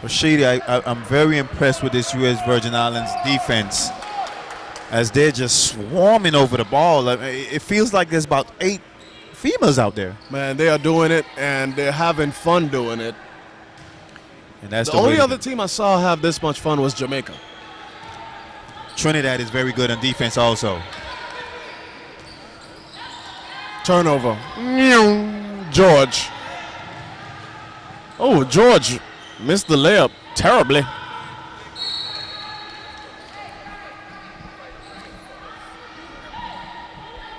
Rashidi, I'm very impressed with this U.S. Virgin Islands defense as they're just swarming over the ball. I mean, it feels like there's about 8 females out there. Man, they are doing it, and they're having fun doing it. And that's The only other team I saw have this much fun was Jamaica. Trinidad is very good on defense also. Turnover. George. Oh, George missed the layup terribly.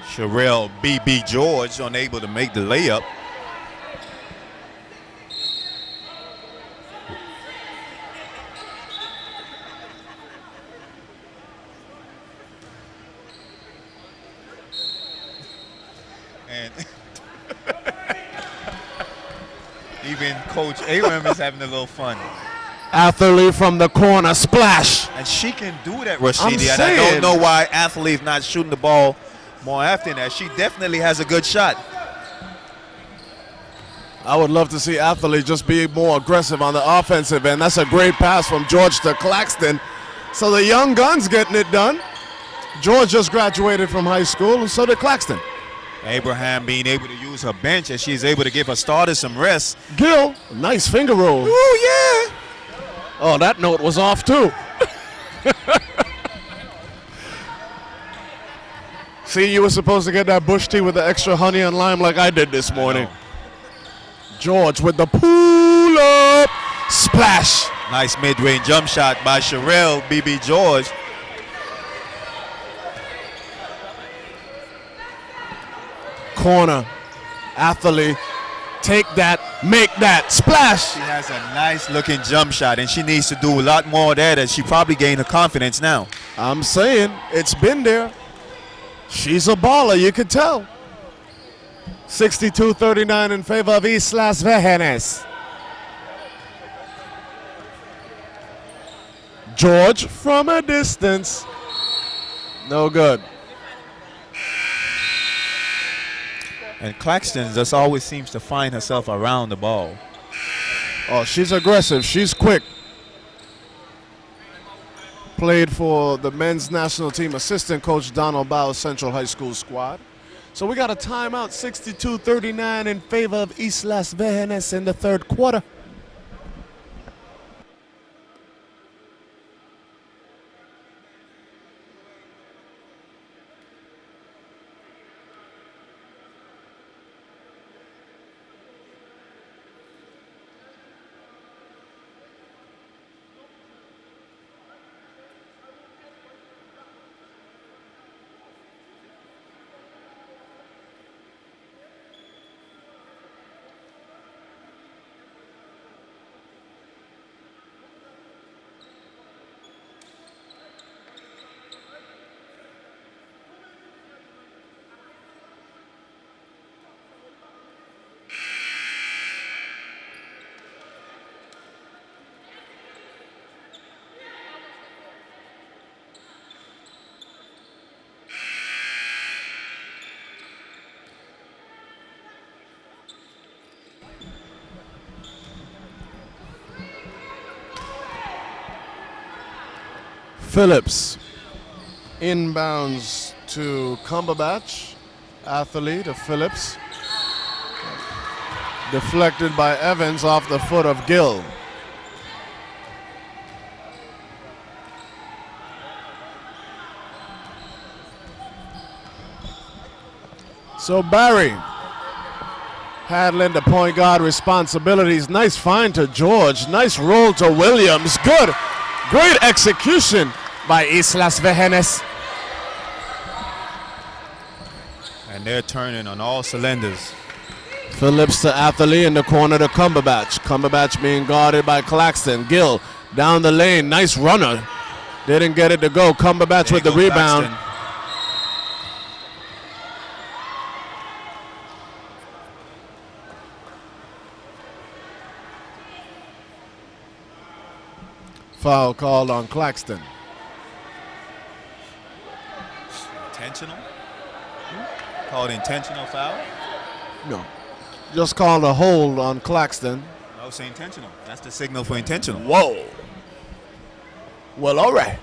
Sherelle B.B. George unable to make the layup. And even Coach Aram is having a little fun. Athlete from the corner, splash. And she can do that, Rashidi. And I saying. don't know why Athlete's not shooting the ball more often. That she definitely has a good shot. I would love to see Athlete just be more aggressive on the offensive end. That's a great pass from George to Claxton. So the young guns getting it done. George just graduated from high school, and so did Claxton. Abraham being able to use her bench, and she's able to give her starters some rest. Gill, nice finger roll. Ooh, yeah. Oh, that note was off too. See, you were supposed to get that bush tea with the extra honey and lime like I did this morning. George with the pull-up splash. Nice mid-range jump shot by Sherelle B.B. George. Corner, Athlete, take that, make that, splash. She has a nice looking jump shot, and she needs to do a lot more of that as she probably gained her confidence now. I'm saying, it's been there. She's a baller, you could tell. 62-39 in favor of Islas Vírgenes. George from a distance. No good. And Claxton just always seems to find herself around the ball. Oh, she's aggressive. She's quick. Played for the men's national team, assistant coach Donald Bow Central High School squad. So we got a timeout, 62-39 in favor of Islas Vírgenes in the third quarter. Phillips inbounds to Cumberbatch. Athlete to Phillips. Deflected by Evans off the foot of Gill. So Barry handling the point guard responsibilities. Nice find to George. Nice roll to Williams. Good. Great execution by Islas Vírgenes. And they're turning on all cylinders. Phillips to Atherley in the corner to Cumberbatch. Cumberbatch being guarded by Claxton. Gill down the lane. Nice runner. Didn't get it to go. Cumberbatch with the rebound. Claxton. Foul called on Claxton. Intentional? Called intentional foul? No. Just called a hold on Claxton. would say intentional. That's the signal for intentional. Whoa. Well, all right.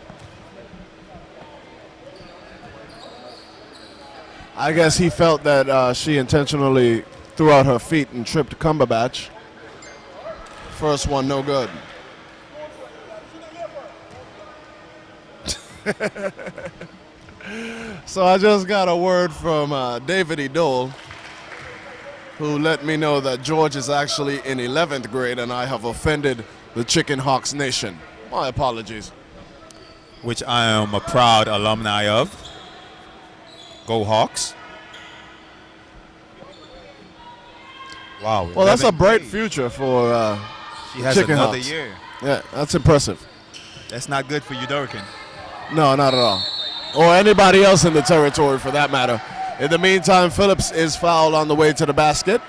I guess he felt that she intentionally threw out her feet and tripped Cumberbatch. First one, no good. So I just got a word from David E. Dole, who let me know that George is actually in 11th grade and I have offended the Chicken Hawks Nation. My apologies. Which I am a proud alumni of. Go Hawks. Wow. Well, that's a 11th bright grade. future for She has Chicken another Hawks. year. Yeah, that's impressive. That's not good for Udurkin. No, not at all. Or anybody else in the territory for that matter. In the meantime, Phillips is fouled on the way to the basket.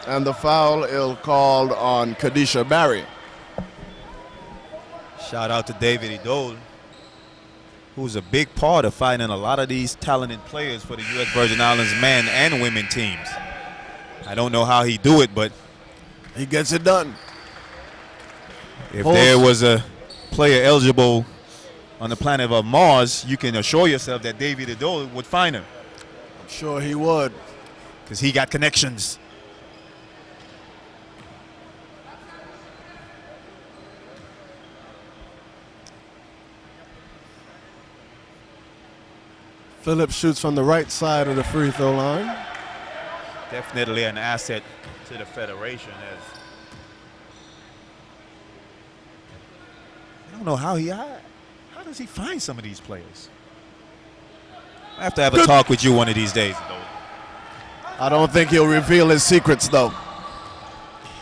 And the foul is called on Kadisha Barry. Shout out to David E. Dole, who's a big part of finding a lot of these talented players for the U.S. Virgin Islands men and women teams. I don't know how he do it, but He gets it done. if there was a player eligible on the planet of Mars, you can assure yourself that David E. Dole would find him I'm sure he would. because he got connections. Phillips shoots from the right side of the free throw line. Definitely an asset to the Federation. As I don't know how does he find some of these players? I have to have a talk with you one of these days, though. I don't think he'll reveal his secrets, though.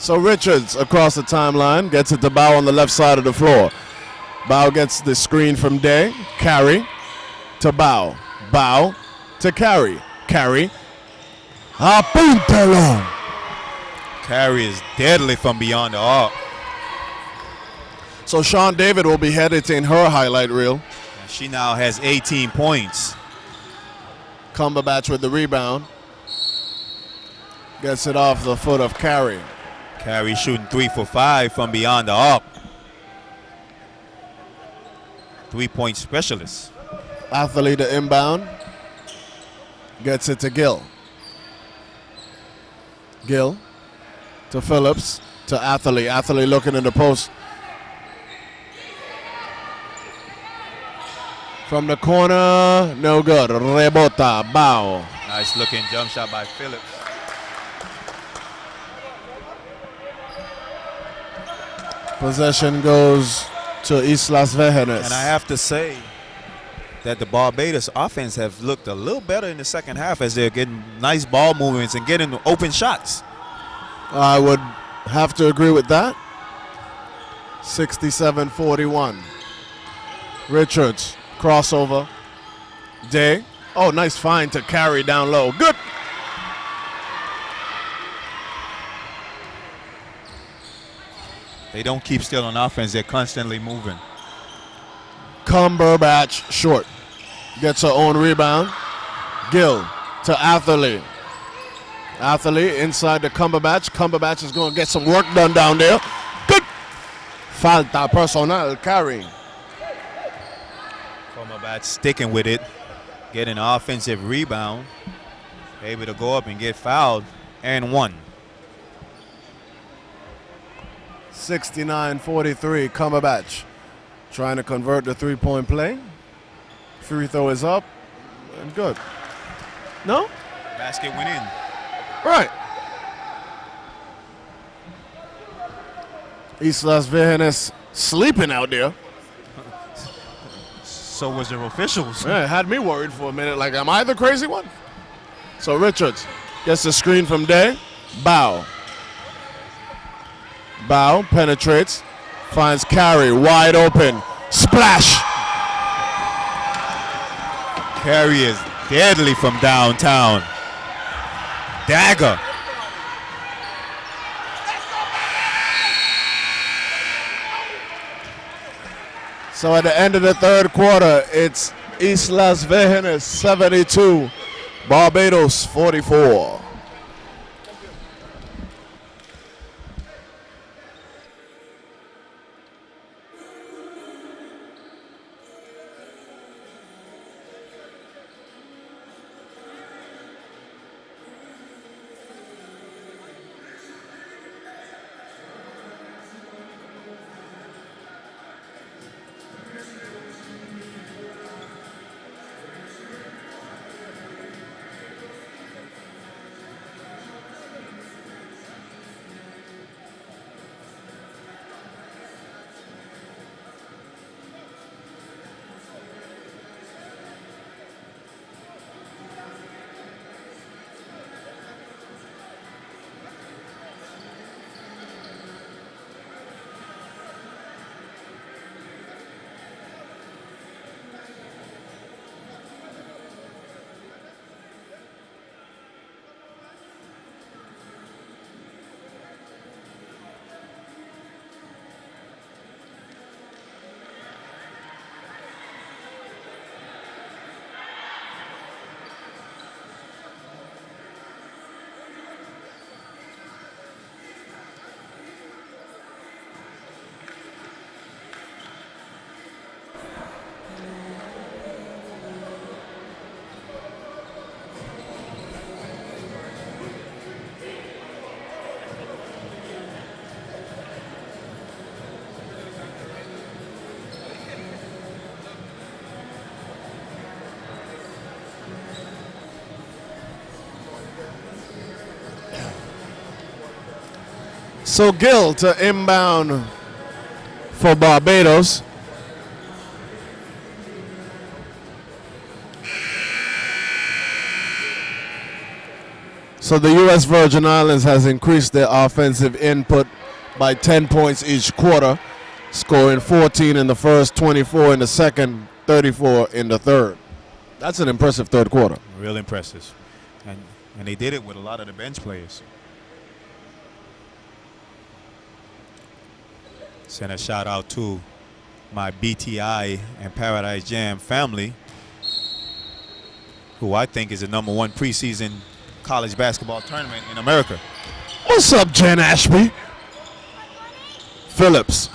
So Richards across the timeline gets it to Bow on the left side of the floor. Bow gets the screen from Day. Carry to Bow. Bow to Carry. Carry. Apuntalo. Carey is deadly from beyond the arc. So Sean David will be editing her highlight reel. And she now has 18 points. Cumberbatch with the rebound. Gets it off the foot of Carey. Carey shooting 3 for 5 from beyond the arc. 3-point specialist. Athlete to inbound. Gets it to Gill. Gill to Phillips to Athlete. Athlete looking in the post. From the corner, no good. Rebota, Bow. Nice looking jump shot by Phillips. Possession goes to Islas Vejenes. And I have to say that the Barbados offense have looked a little better in the second half as they're getting nice ball movements and getting open shots. I would have to agree with that. 67-41. Richards, crossover. Day. Oh, nice find to Carry down low. Good. They don't keep still on offense. They're constantly moving. Cumberbatch short. Gets her own rebound. Gill to Athlete. Athlete inside the Cumberbatch. Cumberbatch is going to get some work done down there. Good. Falta personal. Carry. Cumberbatch sticking with it. Getting an offensive rebound. Able to go up and get fouled. And one. 69-43. Cumberbatch trying to convert the three-point play. Free throw is up. And good. No? Basket went in. Right. Islas Vejenes sleeping out there. So was their officials. Yeah, it had me worried for a minute. Like, am I the crazy one? So Richards gets the screen from Day. Bow. Bow penetrates. Finds Carey wide open. Splash. Carey is deadly from downtown. Dagger. So at the end of the third quarter, it's Islas Vejenes 72, Barbados 44. So Gill to inbound for Barbados. So the U.S. Virgin Islands has increased their offensive input by 10 points each quarter, scoring 14 in the first, 24 in the second, 34 in the third. That's an impressive third quarter. Real impressive. And they did it with a lot of the bench players. Send a shout out to my BTI and Paradise Jam family, who I think is the #1 preseason college basketball tournament in America. What's up, Jen Ashby? Phillips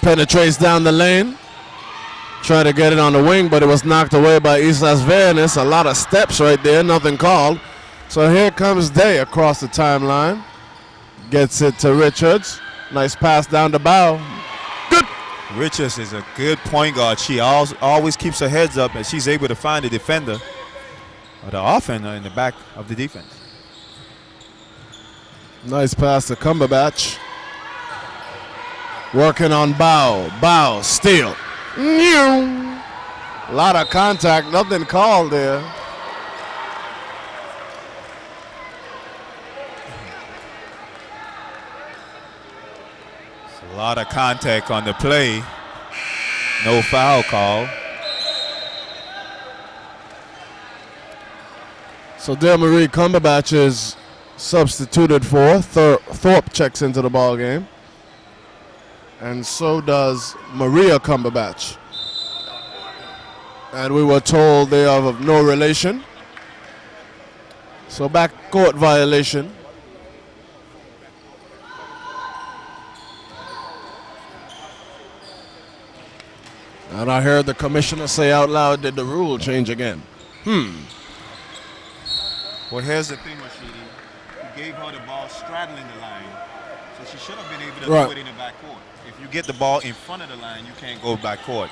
penetrates down the lane. Tried to get it on the wing, but it was knocked away by Islas Vernes. A lot of steps right there, nothing called. So here comes Day across the timeline. Gets it to Richards. Nice pass down the bow. Good. Richards is a good point guard. She always keeps her heads up, and she's able to find the defender or the offender in the back of the defense. Nice pass to Cumberbatch. Working on Bow. Bow, steal. A lot of contact, nothing called there. A lot of contact on the play. No foul call. So Delmarie Cumberbatch is substituted for. Thorpe checks into the ball game. And so does Maria Cumberbatch. And we were told they are of no relation. So backcourt violation. And I heard the commissioner say out loud, did the rule change again? Well, here's the thing, Rashidi. You gave her the ball straddling the line, so she should have been able to do it in the backcourt. If you get the ball in front of the line, you can't go backcourt.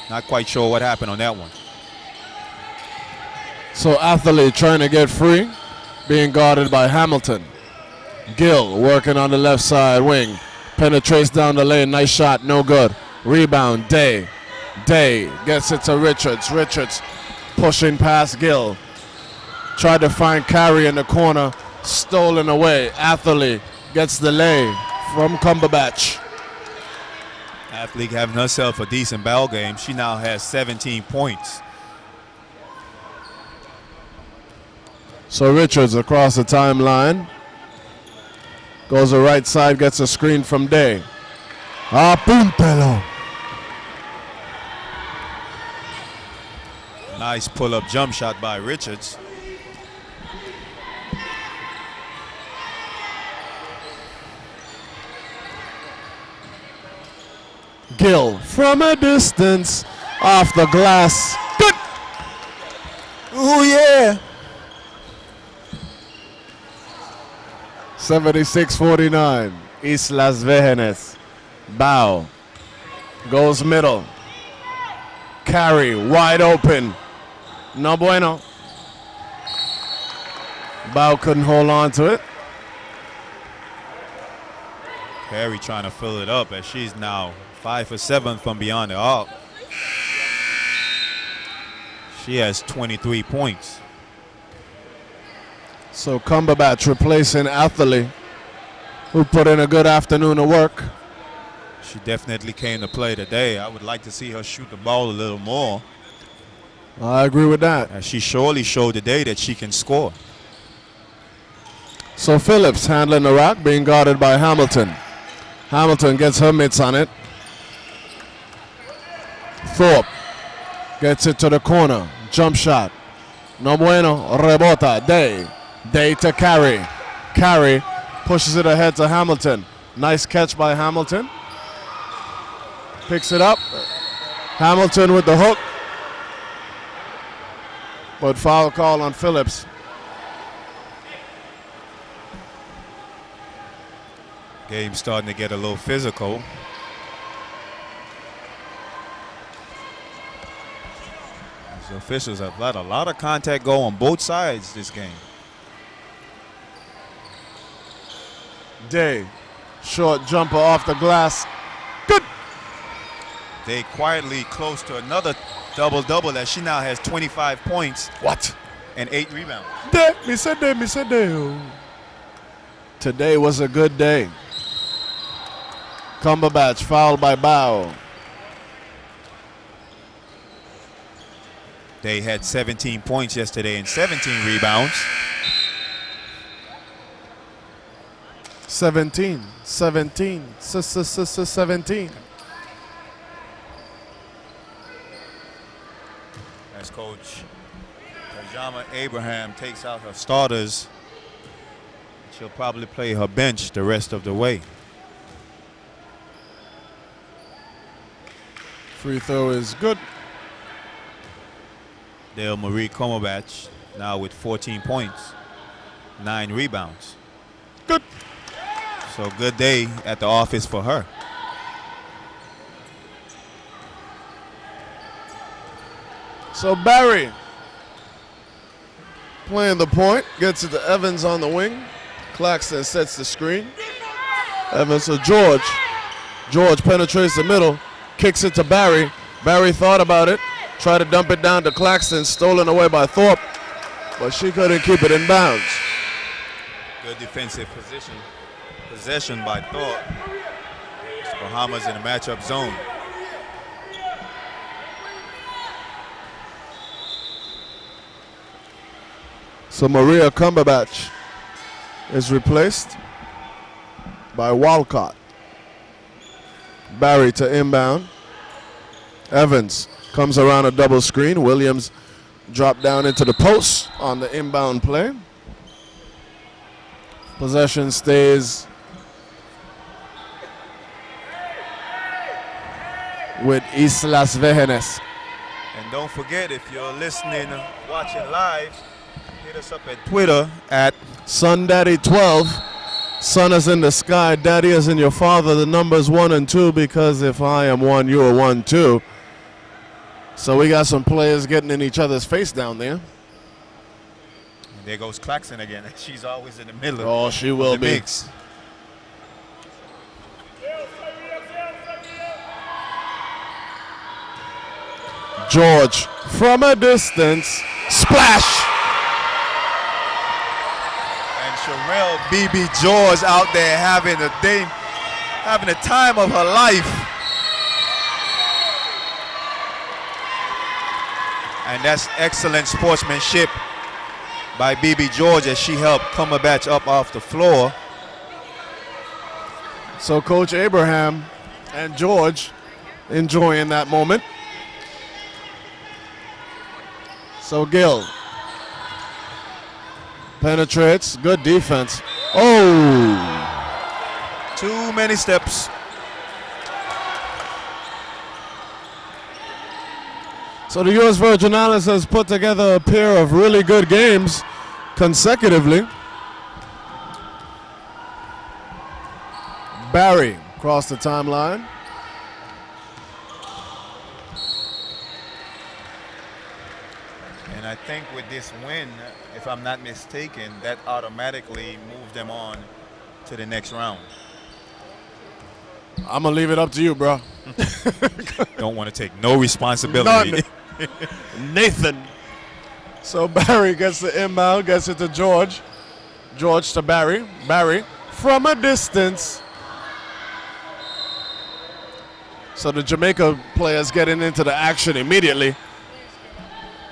Not quite sure what happened on that one. So Atherley trying to get free, being guarded by Hamilton. Gill working on the left side wing. Penetrates down the lane, nice shot, no good. Rebound, Day. Day gets it to Richards. Richards pushing past Gill. Tried to find Carey in the corner, stolen away. Atherley gets the lay from Cumberbatch. Athlete having herself a decent ball game. She now has 17 points. So Richards across the timeline. Goes the right side, gets a screen from Day. Apúntelo. Nice pull-up jump shot by Richards. Gill from a distance, off the glass. Good. Oh yeah. 76-49. Islas Vergenes. Bow. Goes middle. Carey wide open. No bueno. Bow couldn't hold on to it. Carey trying to fill it up as she's now 5 for 7 from beyond the arc. She has 23 points. So Cumberbatch replacing Atherley, who put in a good afternoon of work. She definitely came to play today. I would like to see her shoot the ball a little more. I agree with that. And she surely showed today that she can score. So Phillips handling the rock, being guarded by Hamilton. Hamilton gets her mitts on it. Thorpe gets it to the corner. Jump shot. No bueno. Rebota. Day. Day to Carey. Carey pushes it ahead to Hamilton. Nice catch by Hamilton. Picks it up. Hamilton with the hook. But foul call on Phillips. Game starting to get a little physical. The officials have let a lot of contact go on both sides this game. Day Short jumper off the glass. Good. They quietly close to another double-double as she now has 25 points. What? And 8 rebounds. Me said. Today was a good day. Cumberbatch fouled by Bow. They had 17 points yesterday and 17 rebounds. 17. As Coach Tajama Abraham takes out her starters, she'll probably play her bench the rest of the way. Free throw is good. Dale Marie Cumberbatch now with 14 points, 9 rebounds. Good. So good day at the office for her. So Barry playing the point, gets it to Evans on the wing. Claxton sets the screen. Evans to George. George penetrates the middle, kicks it to Barry. Barry thought about it, tried to dump it down to Claxton, stolen away by Thorpe, but she couldn't keep it in bounds. Good defensive possession by Thorpe. Bahamas in a matchup zone. So Maria Cumberbatch is replaced by Walcott. Barry to inbound. Evans comes around a double screen. Williams dropped down into the post on the inbound play. Possession stays with Islas Vejenes. And don't forget, if you're listening, watching live, hit us up at Twitter at SunDaddy12. Sun is in the sky, daddy is in your father. The numbers 1 and 2, because if I am 1, you are 1 too. So we got some players getting in each other's face down there. There goes Claxton again. She's always in the middle. Oh, she will the be. Mix. George from a distance, splash. And Sherelle BB George out there having the time of her life. And that's excellent sportsmanship by BB George as she helped Cumberbatch up off the floor. So Coach Abraham and George enjoying that moment. So Gill penetrates, good defense. Oh! Too many steps. So the U.S. Virgin Islands has put together a pair of really good games consecutively. Barry across the timeline. And I think with this win, if I'm not mistaken, that automatically moves them on to the next round. I'm going to leave it up to you, bro. Don't want to take no responsibility. None. Nathan. So Barry gets the inbound, gets it to George. George to Barry. Barry from a distance. So the Jamaica players getting into the action immediately.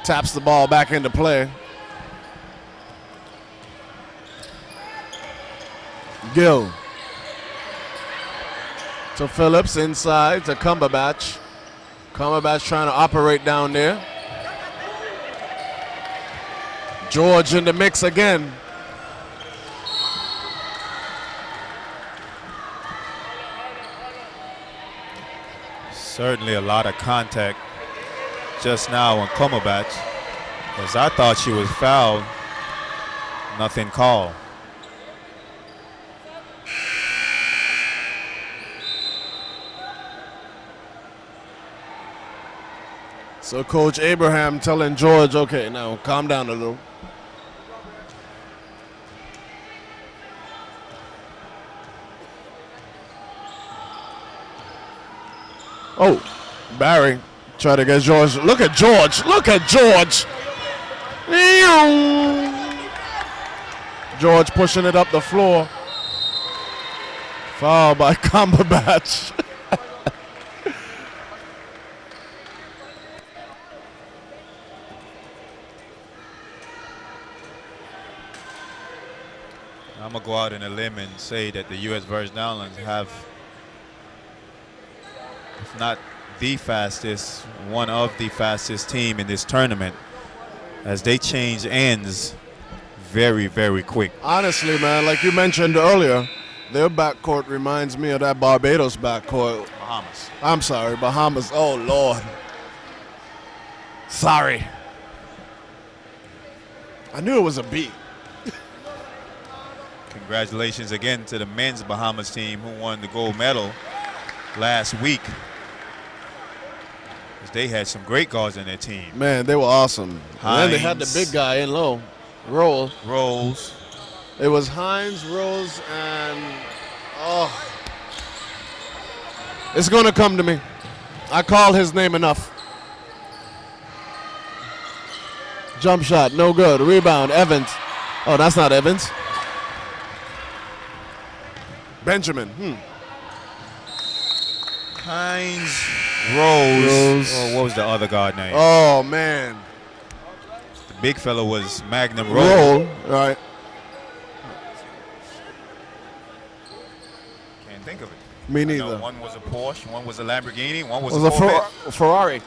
Taps the ball back into play. Gill to Phillips, inside to Cumberbatch. Cumberbatch trying to operate down there. George in the mix again. Certainly a lot of contact just now on Cumberbatch. As I thought she was fouled, nothing called. So Coach Abraham telling George, okay, now calm down a little. Oh, Barry try to get George. Look at George. Look at George. George pushing it up the floor. Foul by Cumberbatch. I'm going to go out on a limb and say that the U.S. Virgin Islands have, if not the fastest, one of the fastest team in this tournament, as they change ends very, very quick. Honestly, man, like you mentioned earlier, their backcourt reminds me of that Barbados backcourt. Bahamas. I'm sorry, Bahamas. Oh, Lord. Sorry. I knew it was a B. Congratulations again to the men's Bahamas team who won the gold medal last week. They had some great guards in their team. Man, they were awesome. Hines. And then they had the big guy in low. Rolls. It was Hines, Rose, and it's gonna come to me. I call his name enough. Jump shot, no good. Rebound, Evans. Oh, that's not Evans. Benjamin. Hines, Rose. Oh, what was the other guard name? Oh, man. The big fella was Magnum Roll. Right. Can't think of it. Me neither. One was a Porsche, one was a Lamborghini, one was It a was Corvette. a Ferrari.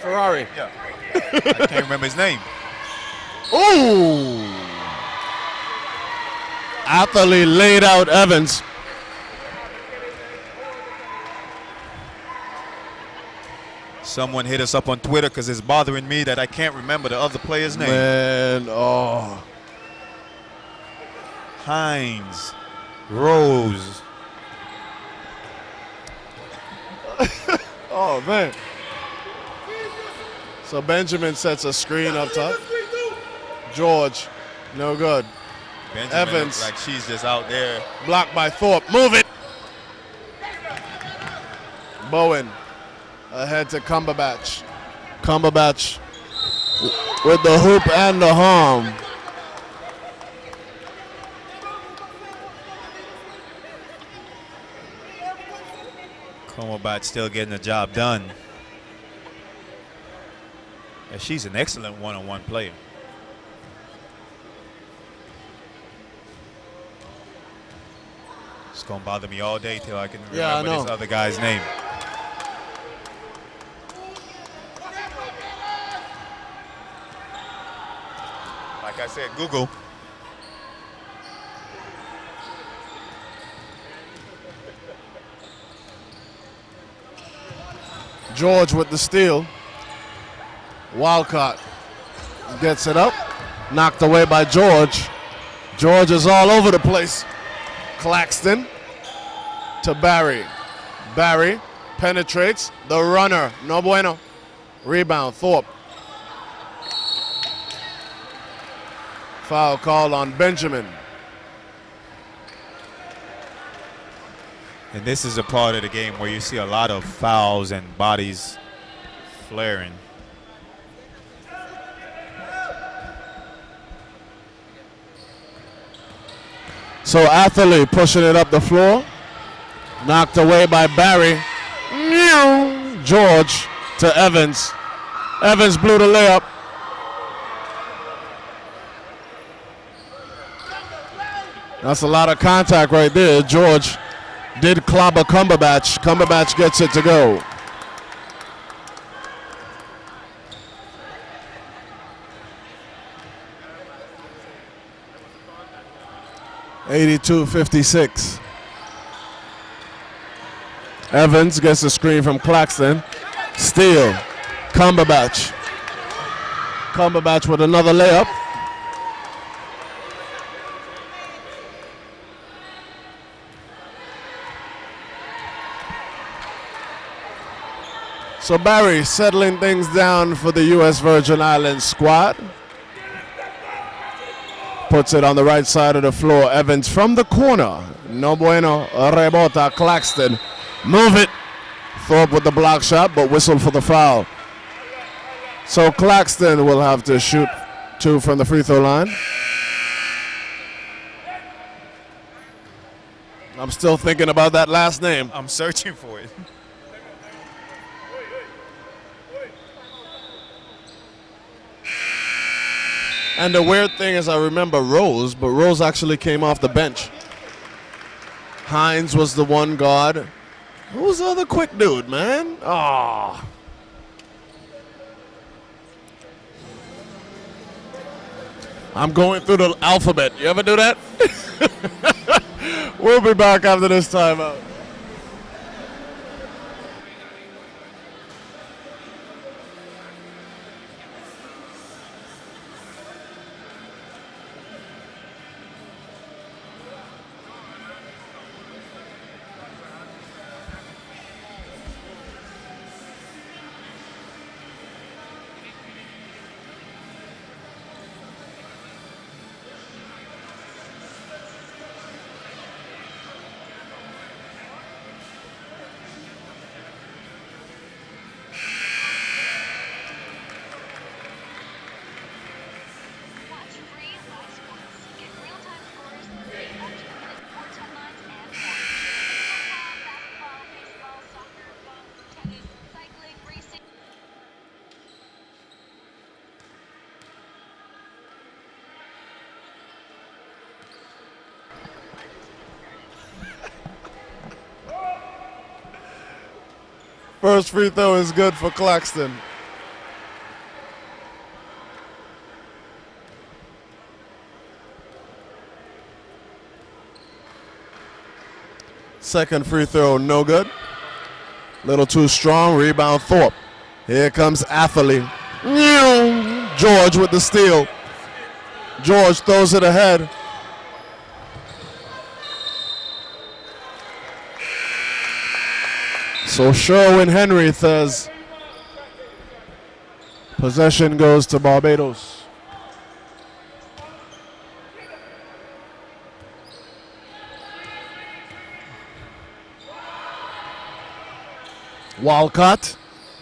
Ferrari. Yeah. I can't remember his name. Ooh. Athlete laid out Evans. Someone hit us up on Twitter because it's bothering me that I can't remember the other player's name. Man, Hines, Rose. Oh, man. So Benjamin sets a screen up top. George, no good. Benjamin Evans. looks like she's just out there. Blocked by Thorpe. Move it. Bowen ahead to Cumberbatch. Cumberbatch with the hoop and the harm. Cumberbatch still getting the job done. And she's an excellent one-on-one player. It's going to bother me all day till I can remember this other guy's name. Like I said, Google. George with the steal. Walcott gets it up. Knocked away by George. George is all over the place. Claxton to Barry. Barry penetrates the runner. No bueno. Rebound, Thorpe. Foul called on Benjamin. And this is a part of the game where you see a lot of fouls and bodies flaring. So Atherley pushing it up the floor. Knocked away by Barry. George to Evans. Evans blew the layup. That's a lot of contact right there. George did clobber Cumberbatch. Cumberbatch gets it to go. (82-56). Evans gets a screen from Claxton. Steal. Cumberbatch. Cumberbatch with another layup. So Barry settling things down for the U.S. Virgin Islands squad. Puts it on the right side of the floor. Evans from the corner. No bueno. Rebota. Claxton. Move it. Thorpe with the block shot, but whistled for the foul. So Claxton will have to shoot 2 from the free throw line. I'm still thinking about that last name. I'm searching for it. And the weird thing is I remember Rose, but Rose actually came off the bench. Hines was the one guard. Who was the other quick dude, man? Oh. I'm going through the alphabet. You ever do that? We'll be back after this timeout. First free throw is good for Claxton. Second free throw, no good. Little too strong, rebound Thorpe. Here comes Atherley. George with the steal. George throws it ahead. So Sherwin Henry says possession goes to Barbados. Walcott,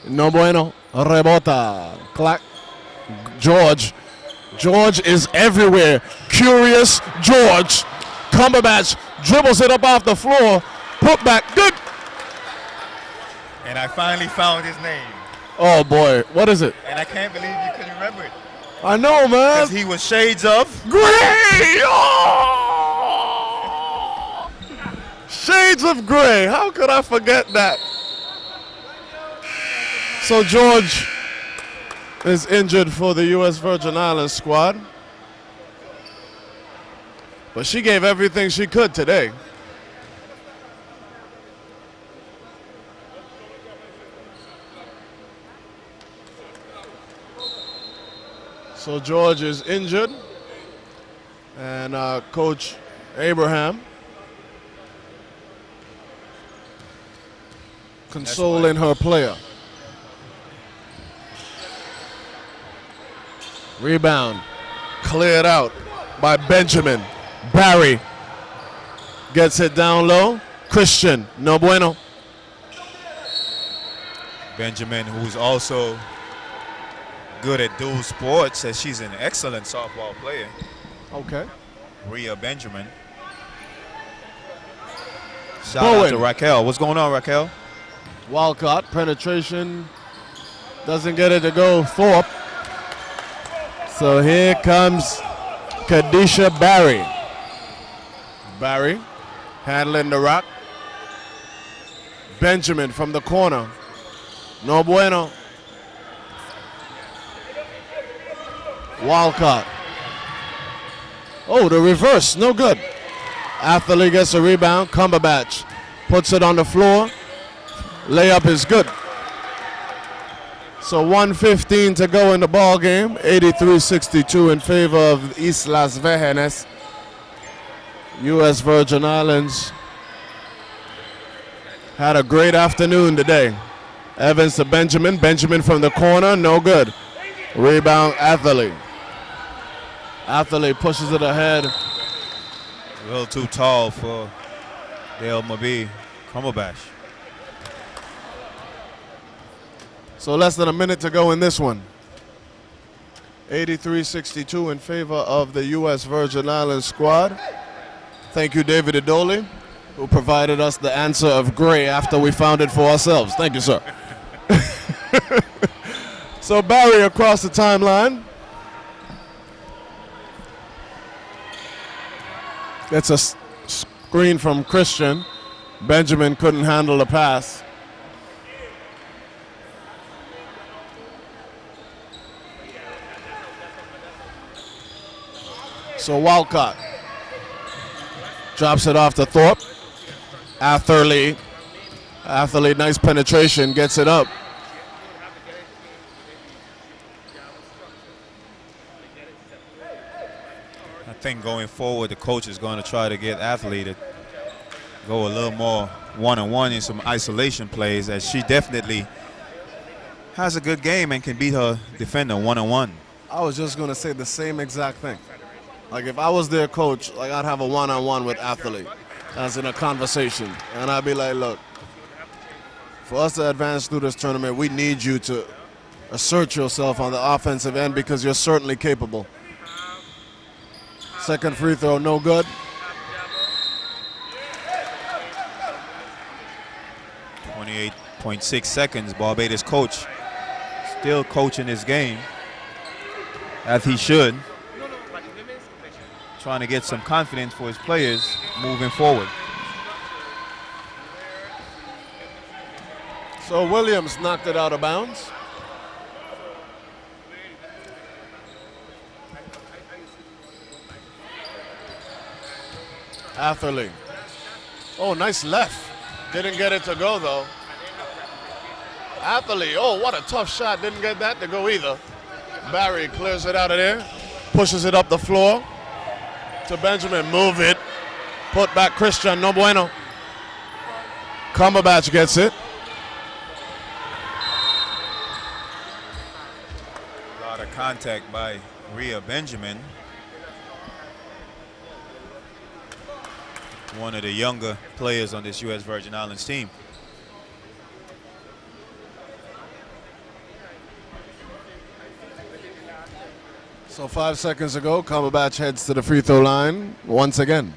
no bueno, rebota. George is everywhere. Curious George. Cumberbatch dribbles it up off the floor. Put back, good. And I finally found his name. Oh boy, what is it? And I can't believe you couldn't remember it. I know, man. Because he was shades of Gray! Oh! Shades of Gray. How could I forget that? So George is injured for the U.S. Virgin Islands squad. But she gave everything she could today. So George is injured, and Coach Abraham consoling her player. Rebound cleared out by Benjamin. Barry gets it down low. Christian, no bueno. Benjamin, who's also good at dual sports, as she's an excellent softball player. Okay. Rhea Benjamin. Shout out to Raquel. What's going on, Raquel? Walcott, penetration. Doesn't get it to go. Thorpe. So here comes Kadisha Barry. Barry handling the rock. Benjamin from the corner. No bueno. Walcott. Oh, the reverse, no good. Atherley gets a rebound. Cumberbatch puts it on the floor. Layup is good. So 1:15 to go in the ball game. 83-62 in favor of Islas Vírgenes. U.S. Virgin Islands had a great afternoon today. Evans to Benjamin. Benjamin from the corner, no good. Rebound Atherley. Atherley pushes it ahead. A little too tall for Dale Mabi. Cumberbatch. So less than a minute to go in this one. 83-62 in favor of the U.S. Virgin Islands squad. Thank you, David Idoli, who provided us the answer of gray after we found it for ourselves. Thank you, sir. So Barry across the timeline. Gets a screen from Christian. Benjamin couldn't handle the pass. So Walcott drops it off to Thorpe. Atherley, nice penetration, gets it up. I think going forward, the coach is going to try to get Athlete to go a little more one-on-one in some isolation plays, as she definitely has a good game and can beat her defender one-on-one. I was just going to say the same exact thing. Like, if I was their coach, like, I'd have a one-on-one with Athlete, as in a conversation. And I'd be like, look, for us to advance through this tournament, we need you to assert yourself on the offensive end because you're certainly capable. Second free throw, no good. 28.6 seconds. Barbados coach still coaching this game, as he should. Trying to get some confidence for his players moving forward. So Williams knocked it out of bounds. Atherley. Oh, nice left. Didn't get it to go, though. Atherley, oh, what a tough shot. Didn't get that to go either. Barry clears it out of there, pushes it up the floor to Benjamin. Move it. Put back Christian, no bueno. Cumberbatch gets it. A lot of contact by Rhea Benjamin, one of the younger players on this U.S. Virgin Islands team. So 5 seconds ago, Cumberbatch heads to the free throw line once again.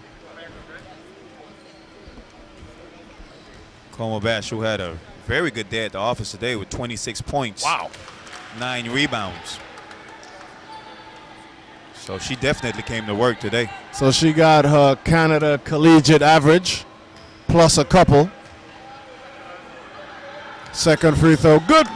Cumberbatch, who had a very good day at the office today with 26 points. Wow. 9 rebounds. So she definitely came to work today. So she got her Canada collegiate average plus a couple. Second free throw, good.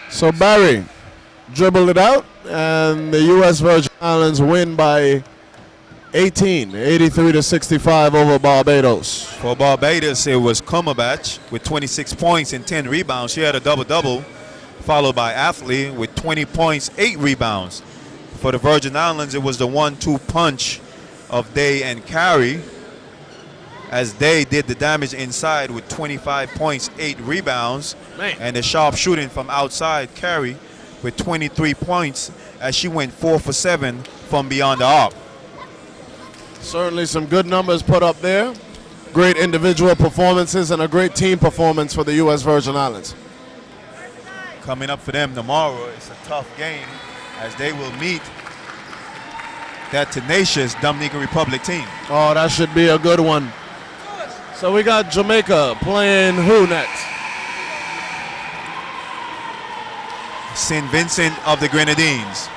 So Barry dribbled it out, and the U.S. Virgin Islands win by 18, 83-65 over Barbados. For Barbados, it was Cumberbatch with 26 points and 10 rebounds. She had a double-double, followed by Athley with 20 points, 8 rebounds. For the Virgin Islands, it was the 1-2 punch of Day and Carey, as Day did the damage inside with 25 points, 8 rebounds. Man. And the sharp shooting from outside, Carey with 23 points, as she went 4 for 7 from beyond the arc. Certainly some good numbers put up there. Great individual performances and a great team performance for the U.S. Virgin Islands. Coming up for them tomorrow, it's a tough game, as they will meet that tenacious Dominican Republic team. Oh, that should be a good one. So we got Jamaica playing who next? St. Vincent of the Grenadines.